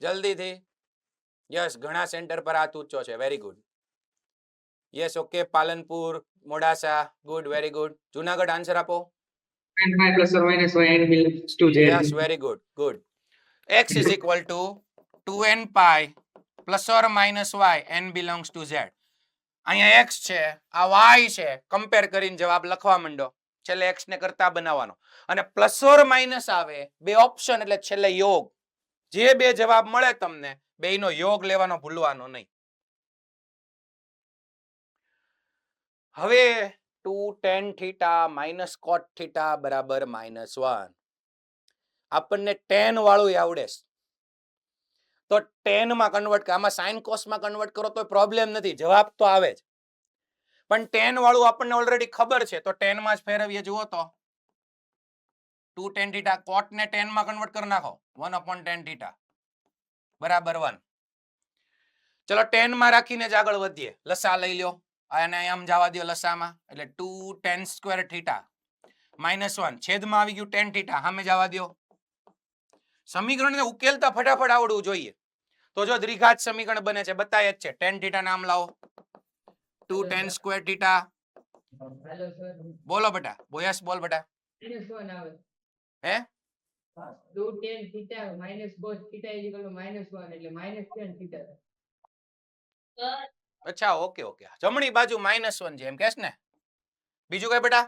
જલ્દીથી. યસ, ઘણા સેન્ટર પર હાથ ઊંચો છે. Very good. Yes, okay. Palanpur, Modasa, good, very good. Junagadh answer આપો. And y plus or minus y n belongs to z. Yes, very good, good. x is equal to 2n pi plus or minus y n belongs to z. અહીંયા x છે, આ y છે. કમ્પેર કરીને જવાબ લખવા માંડો. છેલ્લે x ને કરતા બનાવવાનો અને પ્લસ ઓર માઇનસ આવે બે ઓપ્શન એટલે છેલ્લે યોગ. જે બે જવાબ મળે તમને બેયનો યોગ લેવાનો ભૂલવાનો નહીં. હવે 2 tan theta minus cot theta બરાબર -1. આપણને tan વાળું આવડે છે. તો tan માં કન્વર્ટ કરો. આમાં sin cos માં કન્વર્ટ કરો તો પ્રોબ્લેમ નથી, જવાબ તો આવે જ. પણ tan વાળું આપણને ઓલરેડી ખબર છે તો tan માં જ ફેરવીએ. જુઓ તો 2 tan થીટા cot ને tan માં કન્વર્ટ કરી નાખો 1/tan થીટા બરાબર 1. ચલો tan માં રાખીને જ આગળ વધીએ. લસા લઈ લ્યો અને આમ જવા દો લસામાં. એટલે 2 tan સ્ક્વેર થીટા -1 છેદમાં આવી ગયું tan થીટા સામે જવા દો. સમીકરણને ઉકેલતા ફટાફટ આવડવું જોઈએ. તો જો દ્વિઘાત સમીકરણ બને છે બતાય જ છે. tan થીટા નામ લાવો 2 tan સ્ક્વેર થીટા. બોલો બેટા, બોયસ બોલ બેટા. -1 આવે. હે 2 tan theta minus cos theta is equal to -1 એટલે -tan theta. અચ્છા, ઓકે ઓકે. જમણી બાજુ -1 છે એમ કહેશ ને? બીજું કઈ બેટા?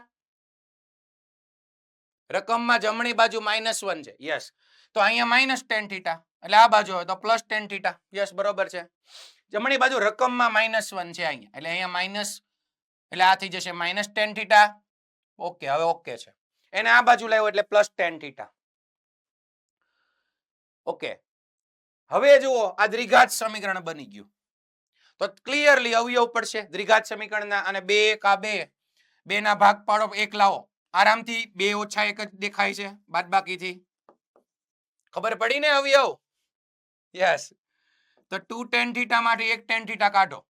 રકમમાં જમણી બાજુ -1 છે. યસ. તો અહીંયા -tan થીટા એટલે આ બાજુ હોય તો +tan થીટા. યસ, બરોબર છે. જમણી બાજુ રકમમાં -1 છે અહીંયા એટલે અહીંયા માઇનસ એટલે આ થઈ જશે -tan થીટા. ઓકે, હવે ઓકે છે. એને આ બાજુ લાવ્યો એટલે +tan થીટા. ઓકે. હવે જુઓ આ દ્વિઘાત સમીકરણ બની ગયું. તો ક્લિયરલી અવયવ પડશે દ્વિઘાત સમીકરણના અને 2 કા 2 2 ના ભાગ પાડો 1 લાવો. આરામથી 2 ઓછા 1 જ દેખાય છે બાદબાકીથી. ખબર પડી ને અવયવ? યસ. તો 2 tan થીટા માંથી 1 tan થીટા કાઢો.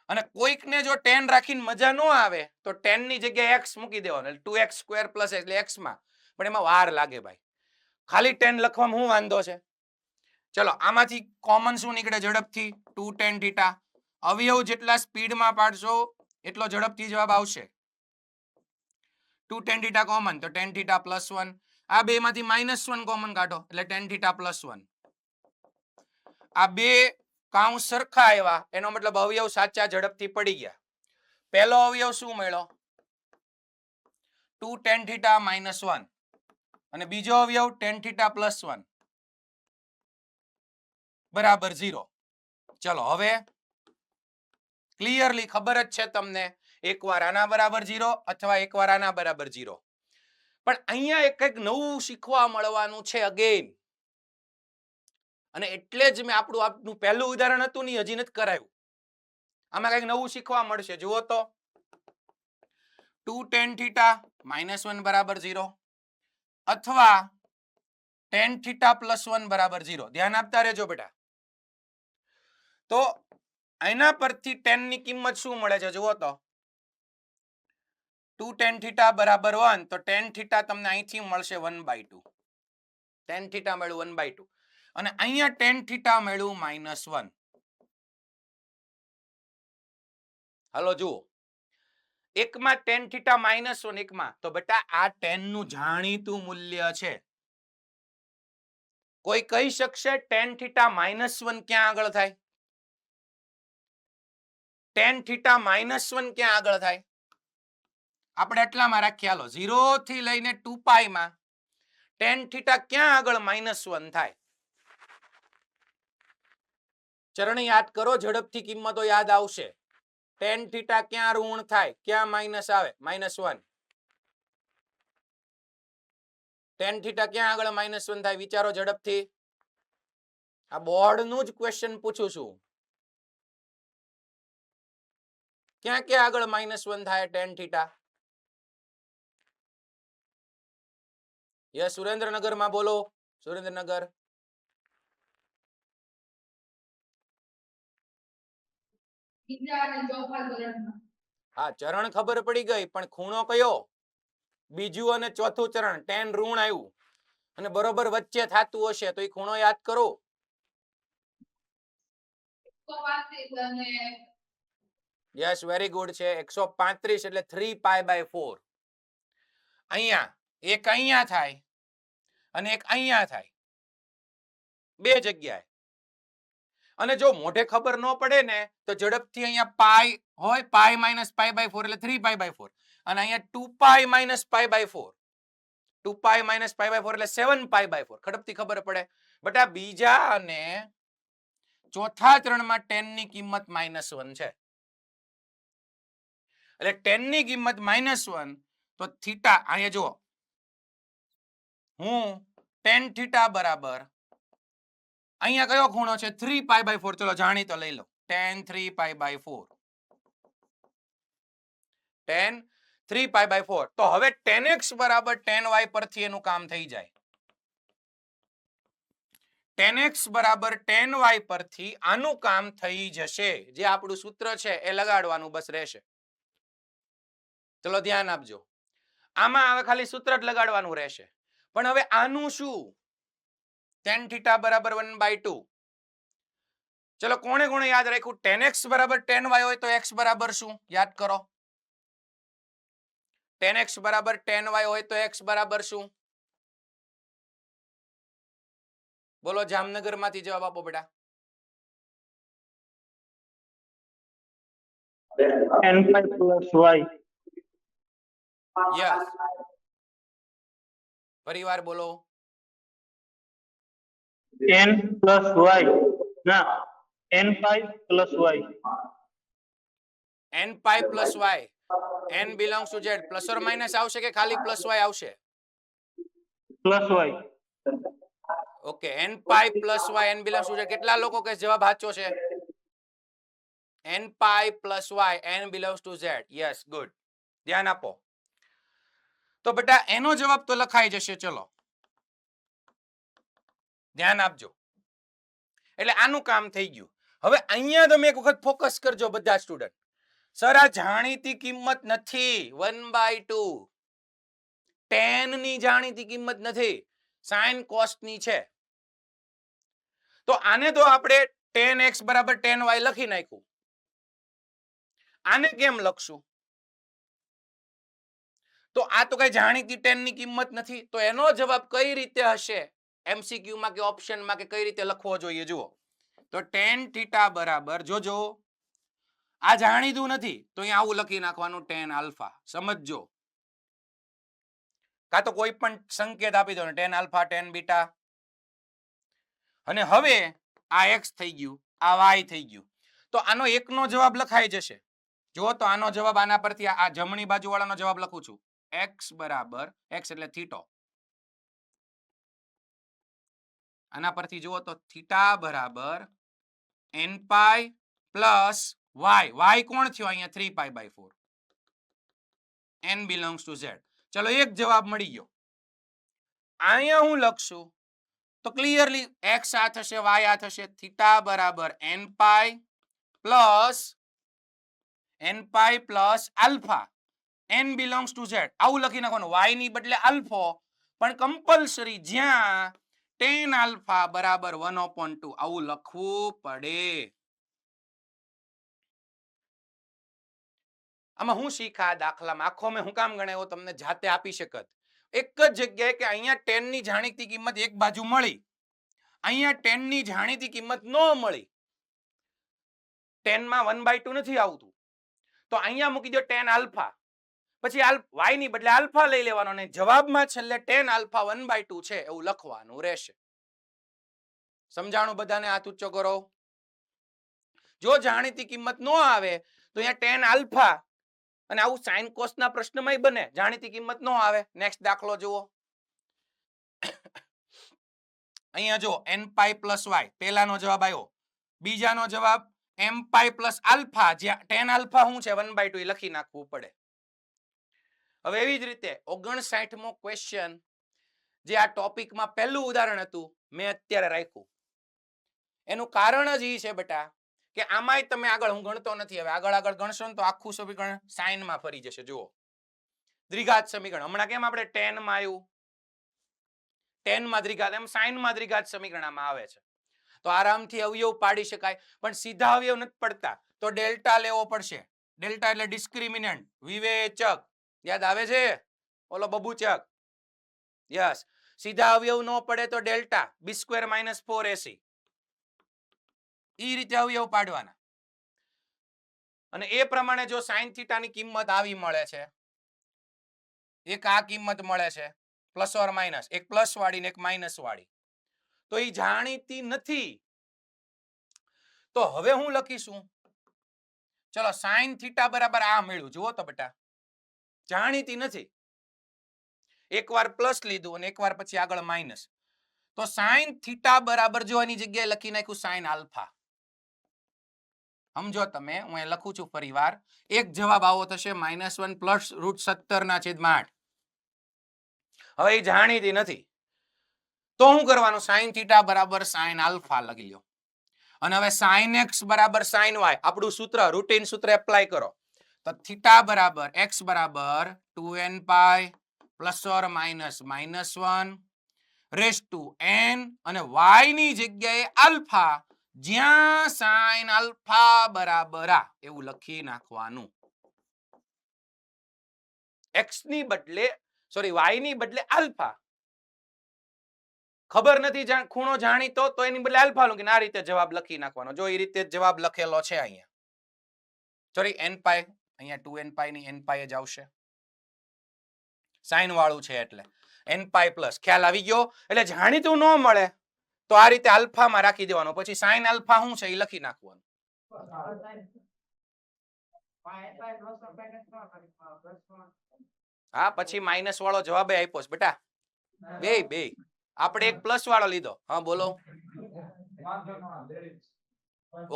અને કોઈકને જો tan રાખીને મજા ન આવે તો tan ની જગ્યાએ x મૂકી દેવાનો એટલે 2x² + એટલે x માં. પણ એમાં વાર લાગે ભાઈ. ખાલી tan લખવામાં શું વાંધો છે? ચલો આમાંથી કોમન શું નીકળે ઝડપથી? 2 tan થીટા. અવયવ જેટલા સ્પીડમાં પાડશો એટલો ઝડપથી જવાબ આવશે. 2 tan થીટા કોમન તો tan થીટા +1. આ બે માંથી -1 કોમન કાઢો એટલે tan થીટા +1. આ બે કાઉન્સ સરખા આવ્યા એનો મતલબ અવયવ સાચા ઝડપથી પડી ગયા. પહેલો અવયવ શું મળ્યો? 2 tan થીટા -1 અને બીજો અવયવ tan થીટા +1 બરાબર 0. ચલો હવે ક્લિયરલી ખબર જ છે તમને એકવાર આના બરાબર 0 અથવા એકવાર આના બરાબર 0. પણ અહીંયા એક કંઈક નવું શીખવા મળવાનું છે અગેન. અને એટલે જ મેં આપણું પહેલું ઉદાહરણ હતું ને હજી નથી કરાયું. આમાં કંઈક નવું શીખવા મળશે. જુઓ તો 2 tan થીટા -1 બરાબર 0 અથવા tan થીટા +1 બરાબર 0. ધ્યાન આપતા રહેજો બેટા. તો એના પરથી tan ની કિંમત શું મળે છે જુઓ તો 2 tan થીટા બરાબર 1 તો tan થીટા તમને અહીંથી મળશે 1/2. tan થીટા મળ્યું 1/2 અને અહીંયા tan થીટા મળ્યું -1. હાલો જુઓ એકમાં tan થીટા -1 એકમાં તો બેટા આ tan નું જાણીતું મૂલ્ય છે. કોઈ કહી શકશે tan થીટા -1 ક્યાં આગળ થાય? tan થીટા -1 ક્યાં આગળ થાય? આપણે એટલામાં રાખીએ, હાલો 0 થી લઈને 2π માં tan થીટા ક્યાં આગળ -1 થાય? ચરણ યાદ કરો, ઝડપથી કિંમતો યાદ આવશે. tan થીટા ક્યાં ઋણ થાય, ક્યાં માઇનસ આવે? -1. tan થીટા ક્યાં આગળ -1 થાય? વિચારો ઝડપથી. આ બોર્ડનું જ ક્વેશ્ચન પૂછું છું. ક્યાં ક્યાં આગળ -1 થાય tan થીટા? યસ, સુરેન્દ્રનગર માં બોલો. સુરેન્દ્રનગર. હા, ચરણ ખબર પડી ગઈ, પણ ખૂણો કયો? બીજું અને ચોથું ચરણ tan ઋણ આવ્યું અને બરોબર વચ્ચે થાતું હશે તો એ ખૂણો યાદ કરો. યસ, વેરી ગુડ છે. 135 એટલે 3π/4. અહીંયા એક અહીંયા થાય અને એક અહીંયા થાય, બે જગ્યાએ. અને જો મોઢે ખબર ન પડે ને તો ઝડપથી અહીંયા પાઈ હોય, પાઈ -π/4 એટલે 3π/4, અને અહીંયા 2π -π/4, 2π -π/4 એટલે 7π/4. ઝડપથી ખબર પડે. બટ આ બીજા અને ચોથા ચરણમાં tan ની કિંમત -1 છે, એટલે tan ની કિંમત -1 તો થીટા અહીંયા જુઓ, હું tan થીટા બરાબર અહીંયા કયો ખૂણો છે? 3π/4. ચલો જાણીતો લઈ લો, tan 3π/4. tan 3π/4. તો હવે tan x બરાબર tan y પરથી એનું કામ થઈ જાય. tan x બરાબર tan y પરથી આનું કામ થઈ જશે. જે આપણું સૂત્ર છે એ લગાડવાનું બસ રહેશે. ચલો ધ્યાન આપજો. આમાં હવે ખાલી સૂત્ર જ લગાડવાનું રહેશે. પણ હવે આનું શું? tan થીટા બરાબર 1/2. ચલો કોણે કોણે યાદ રાખ્યું? tan x બરાબર tan y હોય તો x બરાબર શું? યાદ કરો. tan x બરાબર tan y હોય તો x બરાબર શું? બોલો, જામનગર માંથી જવાબ આપો બેટા. n5 plus y. યસ, ફરીવાર બોલો. n plus y. ના, n5 plus y. n π plus y. n belongs to z. Plus or minus આવશે કે ખાલી પ્લસ y આવશે? Plus y. Okay, n π plus y, n belongs to z. કેટલા લોકો કે જવાબ સાચો છે? n π plus y, n belongs to z. Yes, good. ધ્યાન આપો. તો બેટા એનો જવાબ તો લખાઈ જશે. ચલો ધ્યાન આપજો. એટલે આનું કામ થઈ ગયું. હવે અહીંયા તમે એક વખત ફોકસ કરજો બધા સ્ટુડન્ટ. સર આ જાણીતી કિંમત નથી, 1/2. tan ની જાણીતી કિંમત નથી, sin cos ની છે. તો આને તો આપણે tan x બરાબર tan y લખી નાખ્યું. આને કેમ લખશું? તો આ તો કઈ જાણીતી tan ની કિંમત નથી, તો એનો જવાબ કઈ રીતે હશે? MCQ માં કે ઓપ્શન માં કે કઈ રીતે લખવો જોઈએ? જુઓ તો tan થીટા બરાબર, જોજો આ જાણીતું નથી તો અહીંયા આવું લખી નાખવાનું, tan આલ્ફા. સમજજો. કા તો કોઈ પણ સંકેત આપી દો ને, tan આલ્ફા, tan બીટા. અને હવે આ x થઈ ગયું, આ y થઈ ગયું. તો આનો એકનો જવાબ લખાઈ જશે. જો તો આનો જવાબ આના પરથી આ જમણી બાજુ વાળાનો જવાબ લખું છું. x બરાબર, x એટલે થીટો. આના પરથી જુઓ તો થીટા બરાબર n π plus y. y કોણ થયો અહીંયા? 3π/4. n belongs to z. ચલો એક જવાબ મળી ગયો. અહીંયા હું લખશું તો ક્લિયરલી x આ થશે, y આ થશે. થીટા બરાબર n π plus alpha, n belongs to z. આવું લખી નાખવાનું. y ની બદલે આલ્ફો, પણ કમ્પલસરી જ્યાં tan આલ્ફા બરાબર 1/2 આવું લખવું પડે. આમાં હું શીખા દાખલામાં આખો મેં હું કામ ગણાવ્યો તમને જાતે આપી શકત. એક જ જગ્યાએ કે અહીંયા tan ની જાણીતી કિંમત એક બાજુ મળી અહીંયા 10 ની જાણીતી કિંમત ન મળી, 10 માં 1/2 નથી આવતું, તો અહીંયા મૂકી દો 10 આલ્ફા, પછી y ની બદલે આલ્ફા લઈ લેવાનો અને જવાબમાં છેલ્લે 10 આલ્ફા 1/2 છે એવું લખવાનું રહેશે. સમજાણું બધાને? હાથ ઊંચો કરો. જો જાણીતી કિંમત ન આવે તો અહીંયા 10 આલ્ફા, અને આવું સાઇન કોસ ના પ્રશ્નમાંય બને, જાણીતી કિંમત ન આવે. નેક્સ્ટ દાખલો જુઓ. અહીંયા જો n પાઈ પ્લસ y, પહેલાનો જવાબ આવ્યો, બીજાનો જવાબ m પાઈ પ્લસ આલ્ફા, જ્યાં 10 આલ્ફા શું છે 1/2 એ લખી નાખવું પડે. હવે એવી જ રીતે 59મો ક્વેશ્ચન, જે આ ટોપિકમાં પહેલું ઉદાહરણ હતું, મેં અત્યારે રાખ્યું. એનું કારણ જ એ છે બેટા કે આમાંય તમે આગળ, હું ગણતો નથી હવે, આગળ ગણશો ને તો આખું સમીકરણ સાઈનમાં ફરી જશે. જુઓ દ્વિઘાત સમીકરણ, હમણાં કેમ આપણે 10 માં આવ્યું, 10 માં દ્વિઘાત, એમ સાઈન માં દ્વિઘાત સમીકરણ આમાં આવે છે. તો આરામથી અવયવ પાડી શકાય, પણ સીધા અવયવ નથી પડતા, તો ડેલ્ટા લેવો પડશે. ડેલ્ટા એટલે ડિસ્ક્રિમિનન્ટ, વિવેચક. યાદ આવે છે? ઓલો બબુચક. યસ. સીધા અવયવ ન પડે તો ડેલ્ટા, b² - 4ac. ઈ રીતે અવયવ પાડવાના. અને એ પ્રમાણે જો sin θ ની કિંમત આવી મળે છે, એક આ કિંમત મળે છે પ્લસ ઓર માઇનસ, એક પ્લસ વાળી ને એક માઇનસ વાળી, તો એ જાણીતી નથી. તો હવે હું લખીશું, ચલો sin θ બરાબર આ મળ્યું. જુઓ તો બેટા, જાણીતી નથી, એકવાર પ્લસ લીધું અને એકવાર પછી આગળ માઇનસ, તો sin θ બરાબર જો એની જગ્યાએ લખી નાખ્યું sin આલ્ફા. સમજો તમે, હું એ લખું છું ફરીવાર, એક જવાબ આવો થશે -1 પ્લસ √17/8. હવે એ જાણીતી નથી, તો શું કરવાનું? sin θ બરાબર sin આલ્ફા લખી લો. અને હવે sin x બરાબર sin y, આપણું સૂત્ર, રૂટીન સૂત્ર એપ્લાય કરો. તો θ બરાબર x બરાબર 2n pi plus or minus -1 raise to n, અને y ની જગ્યાએ આલ્ફા, જ્યાં sin આલ્ફા બરાબર આ, એવું લખી નાખવાનું. x ની બદલે, સોરી, y ની બદલે આલ્ફા. ખબર નથી ખૂણો જાણીતો, તો એની બદલે આલ્ફા લખીને આ રીતે જવાબ લખી નાખવાનો. જો એ રીતે જવાબ લખેલો છે અહીંયા, સોરી n પાઈ, અહીંયા 2n પાઈ ની n પાઈ જ આવશે, સાઈન વાળું છે એટલે n પાઈ પ્લસ. ખ્યાલ આવી ગયો? એટલે જાણીતું ન મળે તો આ રીતે આલ્ફામાં રાખી દેવાનો, પછી સાઈન આલ્ફા શું છે એ લખી નાખવાનું. હા, પછી માઇનસ વાળો જવાબ આપ્યો છે બેટા, બે આપણે એક પ્લસ વાળો લીધો. હા બોલો.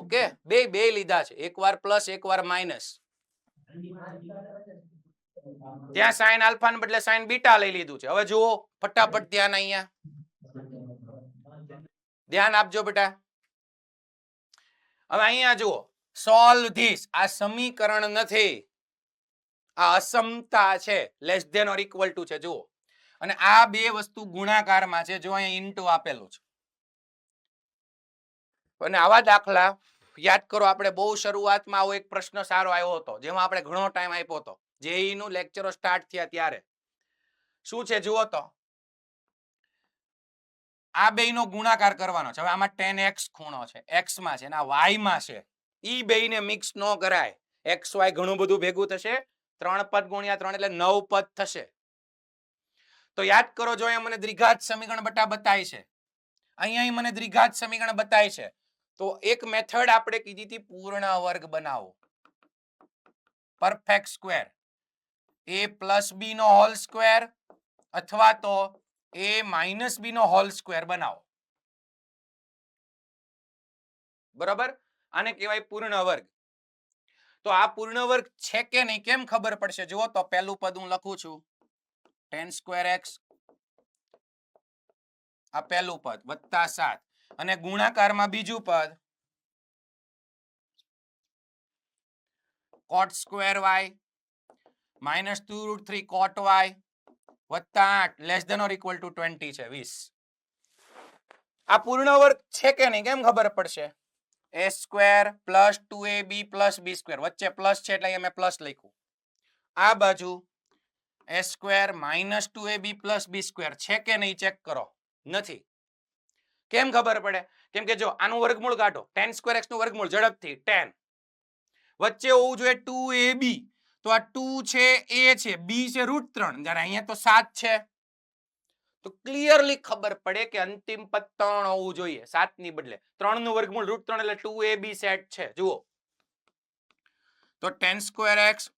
ઓકે, બે લીધા છે, એકવાર પ્લસ એકવાર માઇનસ. ત્યાં સાઈન આલ્ફા ને બદલે સાઈન બીટા લઈ લીધું છે. હવે જુઓ ફટાફટ ધ્યાન, અહીંયા ધ્યાન આપજો બેટા. હવે અહીંયા જુઓ, સોલ્વ ધીસ, આ સમીકરણ નથી, આ અસમતા છે, less than or equal to છે. જુઓ, અને આ બે વસ્તુ ગુણાકારમાં છે, જો અહીંયા ઇન્ટુ આપેલું છે. અને આવા દાખલા યાદ કરો, આપણે બહુ શરૂઆતમાં આવો એક પ્રશ્ન સારો આવ્યો હતો, જેમાં આપણે ઘણો ટાઈમ આપ્યો હતો, જેઈ નું લેક્ચરો સ્ટાર્ટ થયા ત્યારે. શું છે જુઓ તો, આ બેયનો ગુણાકાર કરવાનો છે. હવે આમાં 10x ખૂણો છે, x માં છે, અને આ y માં છે. ઈ બેયને મિક્સ ન કરાય, x y ઘણું બધું ભેગું થશે, 3 પદ ગુણ્યા 3 એટલે 9 પદ થશે. તો યાદ કરો, જો અહીંયા મને દ્વિઘાત સમીકરણ બતાય છે, અહીંયા મને દ્વિઘાત સમીકરણ બતાય છે, તો એક મેથડ આપણે કીધી હતી, પૂર્ણ વર્ગ બનાવો, perfect square, a plus b નો હોલ સ્ક્વેર અથવા તો a માઇનસ b નો હોલ સ્ક્વેર બનાવો. બરાબર? આને કહેવાય પૂર્ણ વર્ગ. તો આ પૂર્ણ વર્ગ છે કે નહીં કેમ ખબર પડશે? જુઓ તો પહેલું પદ હું લખું છું 10² x, આ પહેલું પદ વત્તા 7, અને ગુણાકારમાં બીજું પદ cot² y -2√3 cot y વત્તા 8 less than or equal to 20 છે, 20. આ પૂર્ણ વર્ગ છે કે નહીં કેમ ખબર પડશે? a² + 2ab + b², વચ્ચે પ્લસ છે એટલે અહીંયા મેં પ્લસ લખ્યું. આ બાજુ a² - 2ab + b² છે કે નહીં ચેક કરો. નથી. કેમ ખબર પડે? કેમ કે જો આનું વર્ગમૂળ કાઢો, tan સ્ક્વેર x નું વર્ગમૂળ ઝડપથી tan, વચ્ચે હોવું જોઈએ 2ab, તો આ 2 છે a છે, b છે √3, જ્યારે અહીંયા તો 7 છે, તો ક્લિયરલી ખબર પડે કે અંતિમ પદ 3 હોવું જોઈએ, 7 ની બદલે 3 નું વર્ગમૂળ √3 એટલે 2ab સેટ છે. જુઓ તો tan સ્ક્વેર x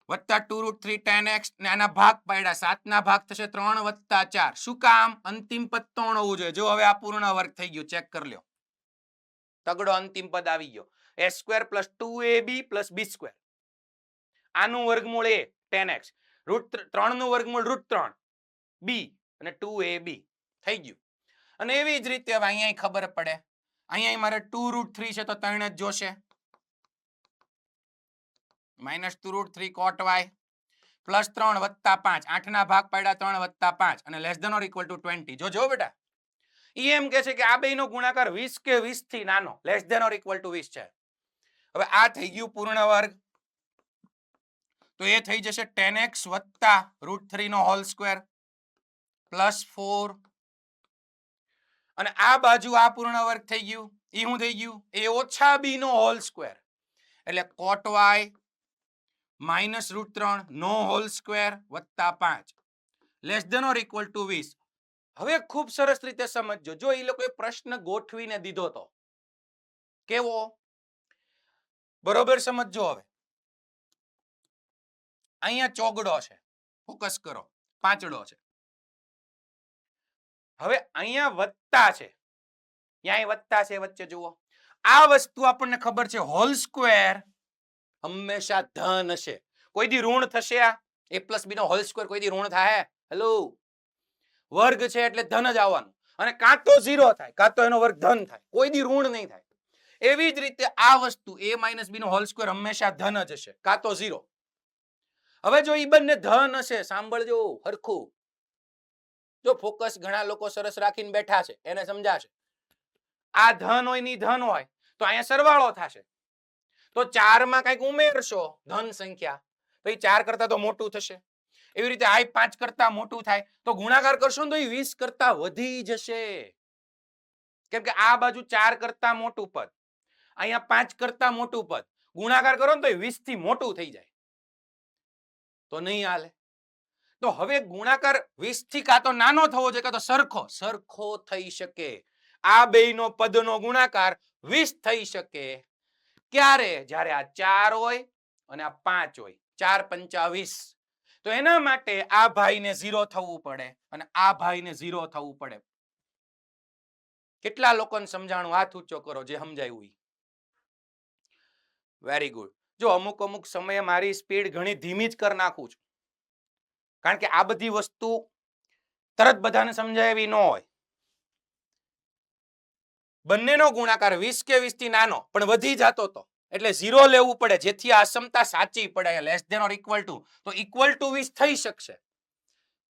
વત્તા 2√3 tan x ને આના ભાગ પાડ્યા, 7 ના ભાગ થશે 3 વત્તા 4. શું કામ? અંતિમ પદ 3 હોવું જોઈએ. જો હવે આ પૂર્ણ વર્ગ થઈ ગયું, ચેક કરી લ્યો, તગડો અંતિમ પદ આવી ગયો, a² + 2ab + b². આનું વર્ગમૂળ a tan x, √3 નું વર્ગમૂળ √3 b અને 2ab થઈ ગયું. અને એવી જ રીતે હવે અહીંયા ખબર પડે, અહીંયા મારે 2√3 છે તો 3 જ જોશે, -2√3 cot y +3 વત્તા 5, 8 ના ભાગ પાડ્યા 3 વત્તા 5 અને less than or equal to 20. જો બેટા, ઈ એમ કહે છે કે આ બેયનો ગુણાકાર 20 કે 20 થી નાનો, less than or equal to 20 છે. હવે આ થઈ ગયું પૂર્ણ વર્ગ, તો એ થઈ જશે tan x વત્તા √3 નો હોલ સ્ક્વેર +4, અને આ બાજુ આ પૂર્ણ વર્ગ થઈ ગયું, ઈ શું થઈ ગયું? a ઓછા b નો હોલ સ્ક્વેર, એટલે cot y -√3 નો હોલ સ્ક્વેર વત્તા 5 less than or equal to 20. હવે ખૂબ સરસ રીતે સમજજો, જો એ લોકોએ પ્રશ્ન ગોઠવીને દીધો તો કેવો, બરોબર સમજજો. હવે અહીંયા ચોગડો છે, ફોકસ કરો, પાંચડો છે, હવે અહીંયા વત્તા છે, ત્યાંય વત્તા છે વચ્ચે. જુઓ આ વસ્તુ આપણને ખબર છે, હોલ સ્ક્વેર હંમેશા ધન હશે, કોઈ દી ઋણ થશે? આ a + b નો હોલ સ્ક્વેર કોઈ દી ઋણ થાય? હેલો, વર્ગ છે એટલે ધન જ આવવાનું, અને કાં તો 0 થાય કાં તો એનો વર્ગ ધન થાય, કોઈ દી ઋણ નહીં થાય. એવી જ રીતે આ વસ્તુ a - b નો હોલ સ્ક્વેર હંમેશા ધન જ હશે, કાં તો 0. હવે જો ઈ બંને ધન હશે, સાંભળજો હરખું, જો ફોકસ ઘણા લોકો સરસ રાખીને બેઠા છે એને સમજાશે. આ ધન હોય ની ધન હોય તો અહીંયા સરવાળો થશે, તો 4 માં કંઈક ઉમેરશો ધન સંખ્યા, તો એ 4 કરતા તો મોટું થશે. એવી રીતે આ 5 કરતા મોટું થાય તો ગુણાકાર કરશો તો એ 20 કરતા વધી જશે, કેમ કે આ બાજુ 4 કરતા મોટું પદ, અહીંયા 5 કરતા મોટું પદ, ગુણાકાર કરો તો એ 20 થી મોટું થઈ જાય, તો નહીં હાલે. તો હવે ગુણાકાર 20 થી કાં તો નાનો થવો જોઈએ કાં તો સરખો થઈ શકે. આ બેયનો પદનો ગુણાકાર 20 થઈ શકે ક્યારે? જ્યારે આ 4 હોય અને આ 5 હોય, 4 × 5 = 20. તો એના માટે આ ભાઈને 0 થવું પડે અને આ ભાઈને 0 થવું પડે. કેટલા લોકોને સમજાણું? હાથ ઊંચો કરો જે સમજાયું. Very good. જો અમુક સમયે મારી સ્પીડ ઘણી ધીમી જ કરી નાખું છું, કારણ કે આ બધી વસ્તુ તરત બધાને સમજાય એવી ન હોય. બંનેનો ગુણાકાર 20 કે 20 થી નાનો પણ વધી જતો તો એટલે 0 લેવું પડે, જેથી આ અસમતા સાચી પડે, less than or equal to, તો ઇક્વલ ટુ 20 થઈ શકશે,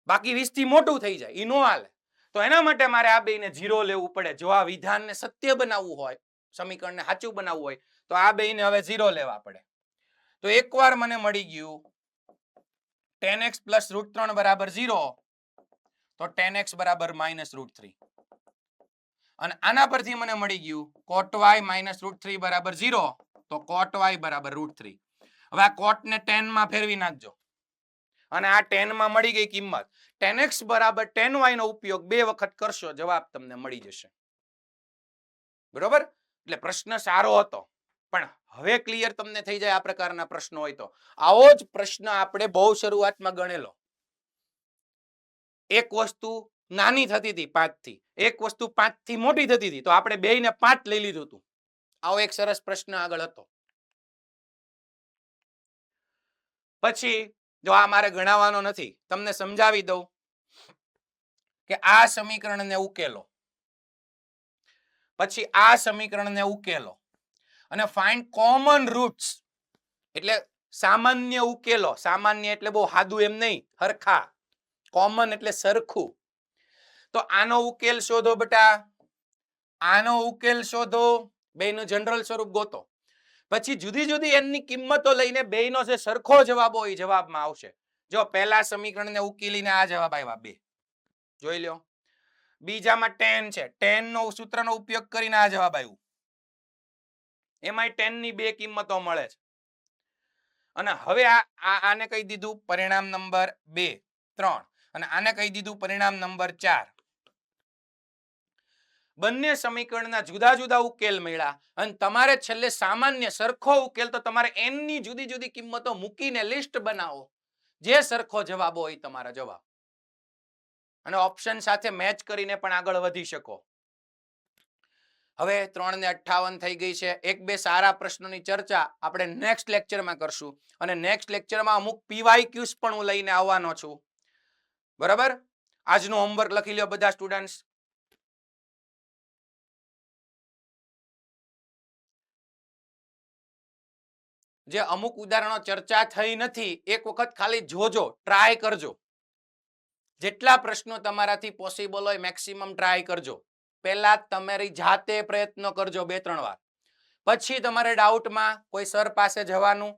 બાકી 20 થી મોટું થઈ જાય ઈ નો હાલે. તો એના માટે મારે આ બેયને 0 લેવું પડે. જો આ વિધાનને સત્ય બનાવવું હોય, સમીકરણને સાચું બનાવવું હોય, તો આ બેયને હવે 0 લેવા પડે. તો એકવાર મને મળી ગયું tan x + √3 = 0, તો tan x = -√3, અને આના પરથી મને મળી ગયું cot y - √3 = 0, તો cot y = √3. હવે આ cot ને tan માં ફેરવી નાખજો, અને આ tan માં મળી ગઈ કિંમત. tan x = tan y નો ઉપયોગ 2 વખત કરશો, જવાબ તમને મળી જશે. બરોબર? એટલે પ્રશ્ન સારો હતો, પણ હવે ક્લિયર તમને થઈ જાય આ પ્રકારના પ્રશ્નો હોય તો. આવો જ પ્રશ્ન આપણે બહુ શરૂઆતમાં ગણેલો. એક વસ્તુ નાની થતી હતી 5 થી, એક વસ્તુ 5 થી મોટી થતી હતી, તો આપણે બેયને 5 લઈ લીધું હતું. આવો એક સરસ પ્રશ્ન આગળ હતો. પછી જો આ મારે ગણાવવાનો નથી, તમને સમજાવી દઉં કે આ સમીકરણને ઉકેલો, પછી આ સમીકરણને ઉકેલો અને ફાઇન્ડ કોમન રૂટ્સ, એટલે સામાન્ય ઉકેલો. સામાન્ય એટલે બહુ સાદું એમ નહીં, હરખા. કોમન એટલે સરખું. તો આનો ઉકેલ શોધો બેટા, આનો ઉકેલ શોધો, બેયનું જનરલ સ્વરૂપ ગોતો. પછી જુદી જુદી એની કિંમતો લઈને બેયનો જે સરખો જવાબ હોય જવાબમાં આવશે. જો પહેલા સમીકરણને ઉકેલીને આ જવાબ આવ્યા 2, જોઈ લ્યો. બીજામાં 10 છે 10 નો સૂત્રનો ઉપયોગ કરીને આ જવાબ આવ્યું એમાંય 10 ની બે કિંમતો મળે છે અને હવે આને કહી દીધું પરિણામ નંબર 2 3 અને આને કહી દીધું પરિણામ નંબર 4 બંને સમીકરણના જુદા જુદા ઉકેલ મળ્યા અને તમારે છેલ્લે સામાન્ય સરખો ઉકેલ તો તમારે n ની જુદી જુદી કિંમતો મૂકીને લિસ્ટ બનાવો જે સરખો જવાબ હોય તમારા જવાબ અને ઓપ્શન સાથે મેચ કરીને પણ આગળ વધી શકો હવે 3 ને 58 થઈ ગઈ છે એક બે સારા પ્રશ્નોની ચર્ચા આપણે નેક્સ્ટ લેક્ચરમાં કરશું અને નેક્સ્ટ લેક્ચરમાં અમુક PYQs પણ હું લઈને આવવાનો છું બરાબર આજનું હોમવર્ક લખી લ્યો બધા સ્ટુડન્ટ્સ જે અમુક ઉદાહરણો ચર્ચા થઈ નથી એક વખત ખાલી જોજો ટ્રાય કરજો જેટલા પ્રશ્નો તમારાથી પોસિબલ હોય મેક્સિમમ ટ્રાય કરજો પહેલા તમારી જાતે પ્રયત્ન કરજો 2-3 વાર પછી તમારે ડાઉટમાં કોઈ સર પાસે જવાનું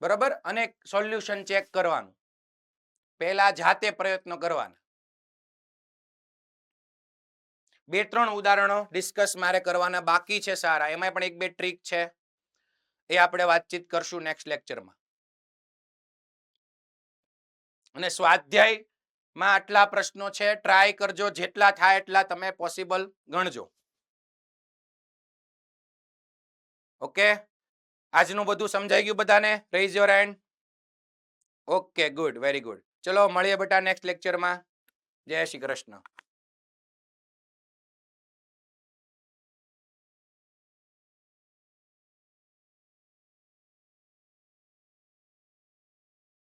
બરાબર અને સોલ્યુશન ચેક કરવાનું પહેલા જાતે પ્રયત્ન કરવાના 2-3 ઉદાહરણો ડિસ્કસ મારે કરવાના બાકી છે સારા એમાં પણ એક બે ટ્રીક છે એ આપણે વાતચીત કરશું નેક્સ્ટ લેક્ચરમાં અને સ્વાધ્યાયમાં આટલા પ્રશ્નો છે ટ્રાય કરજો જેટલા થાય એટલા તમે પોસિબલ ગણજો ઓકે આજનું બધું સમજાઈ ગયું બધાને rays your hand okay good very good ચલો મળીએ બેટા નેક્સ્ટ લેક્ચરમાં જય શ્રી કૃષ્ણ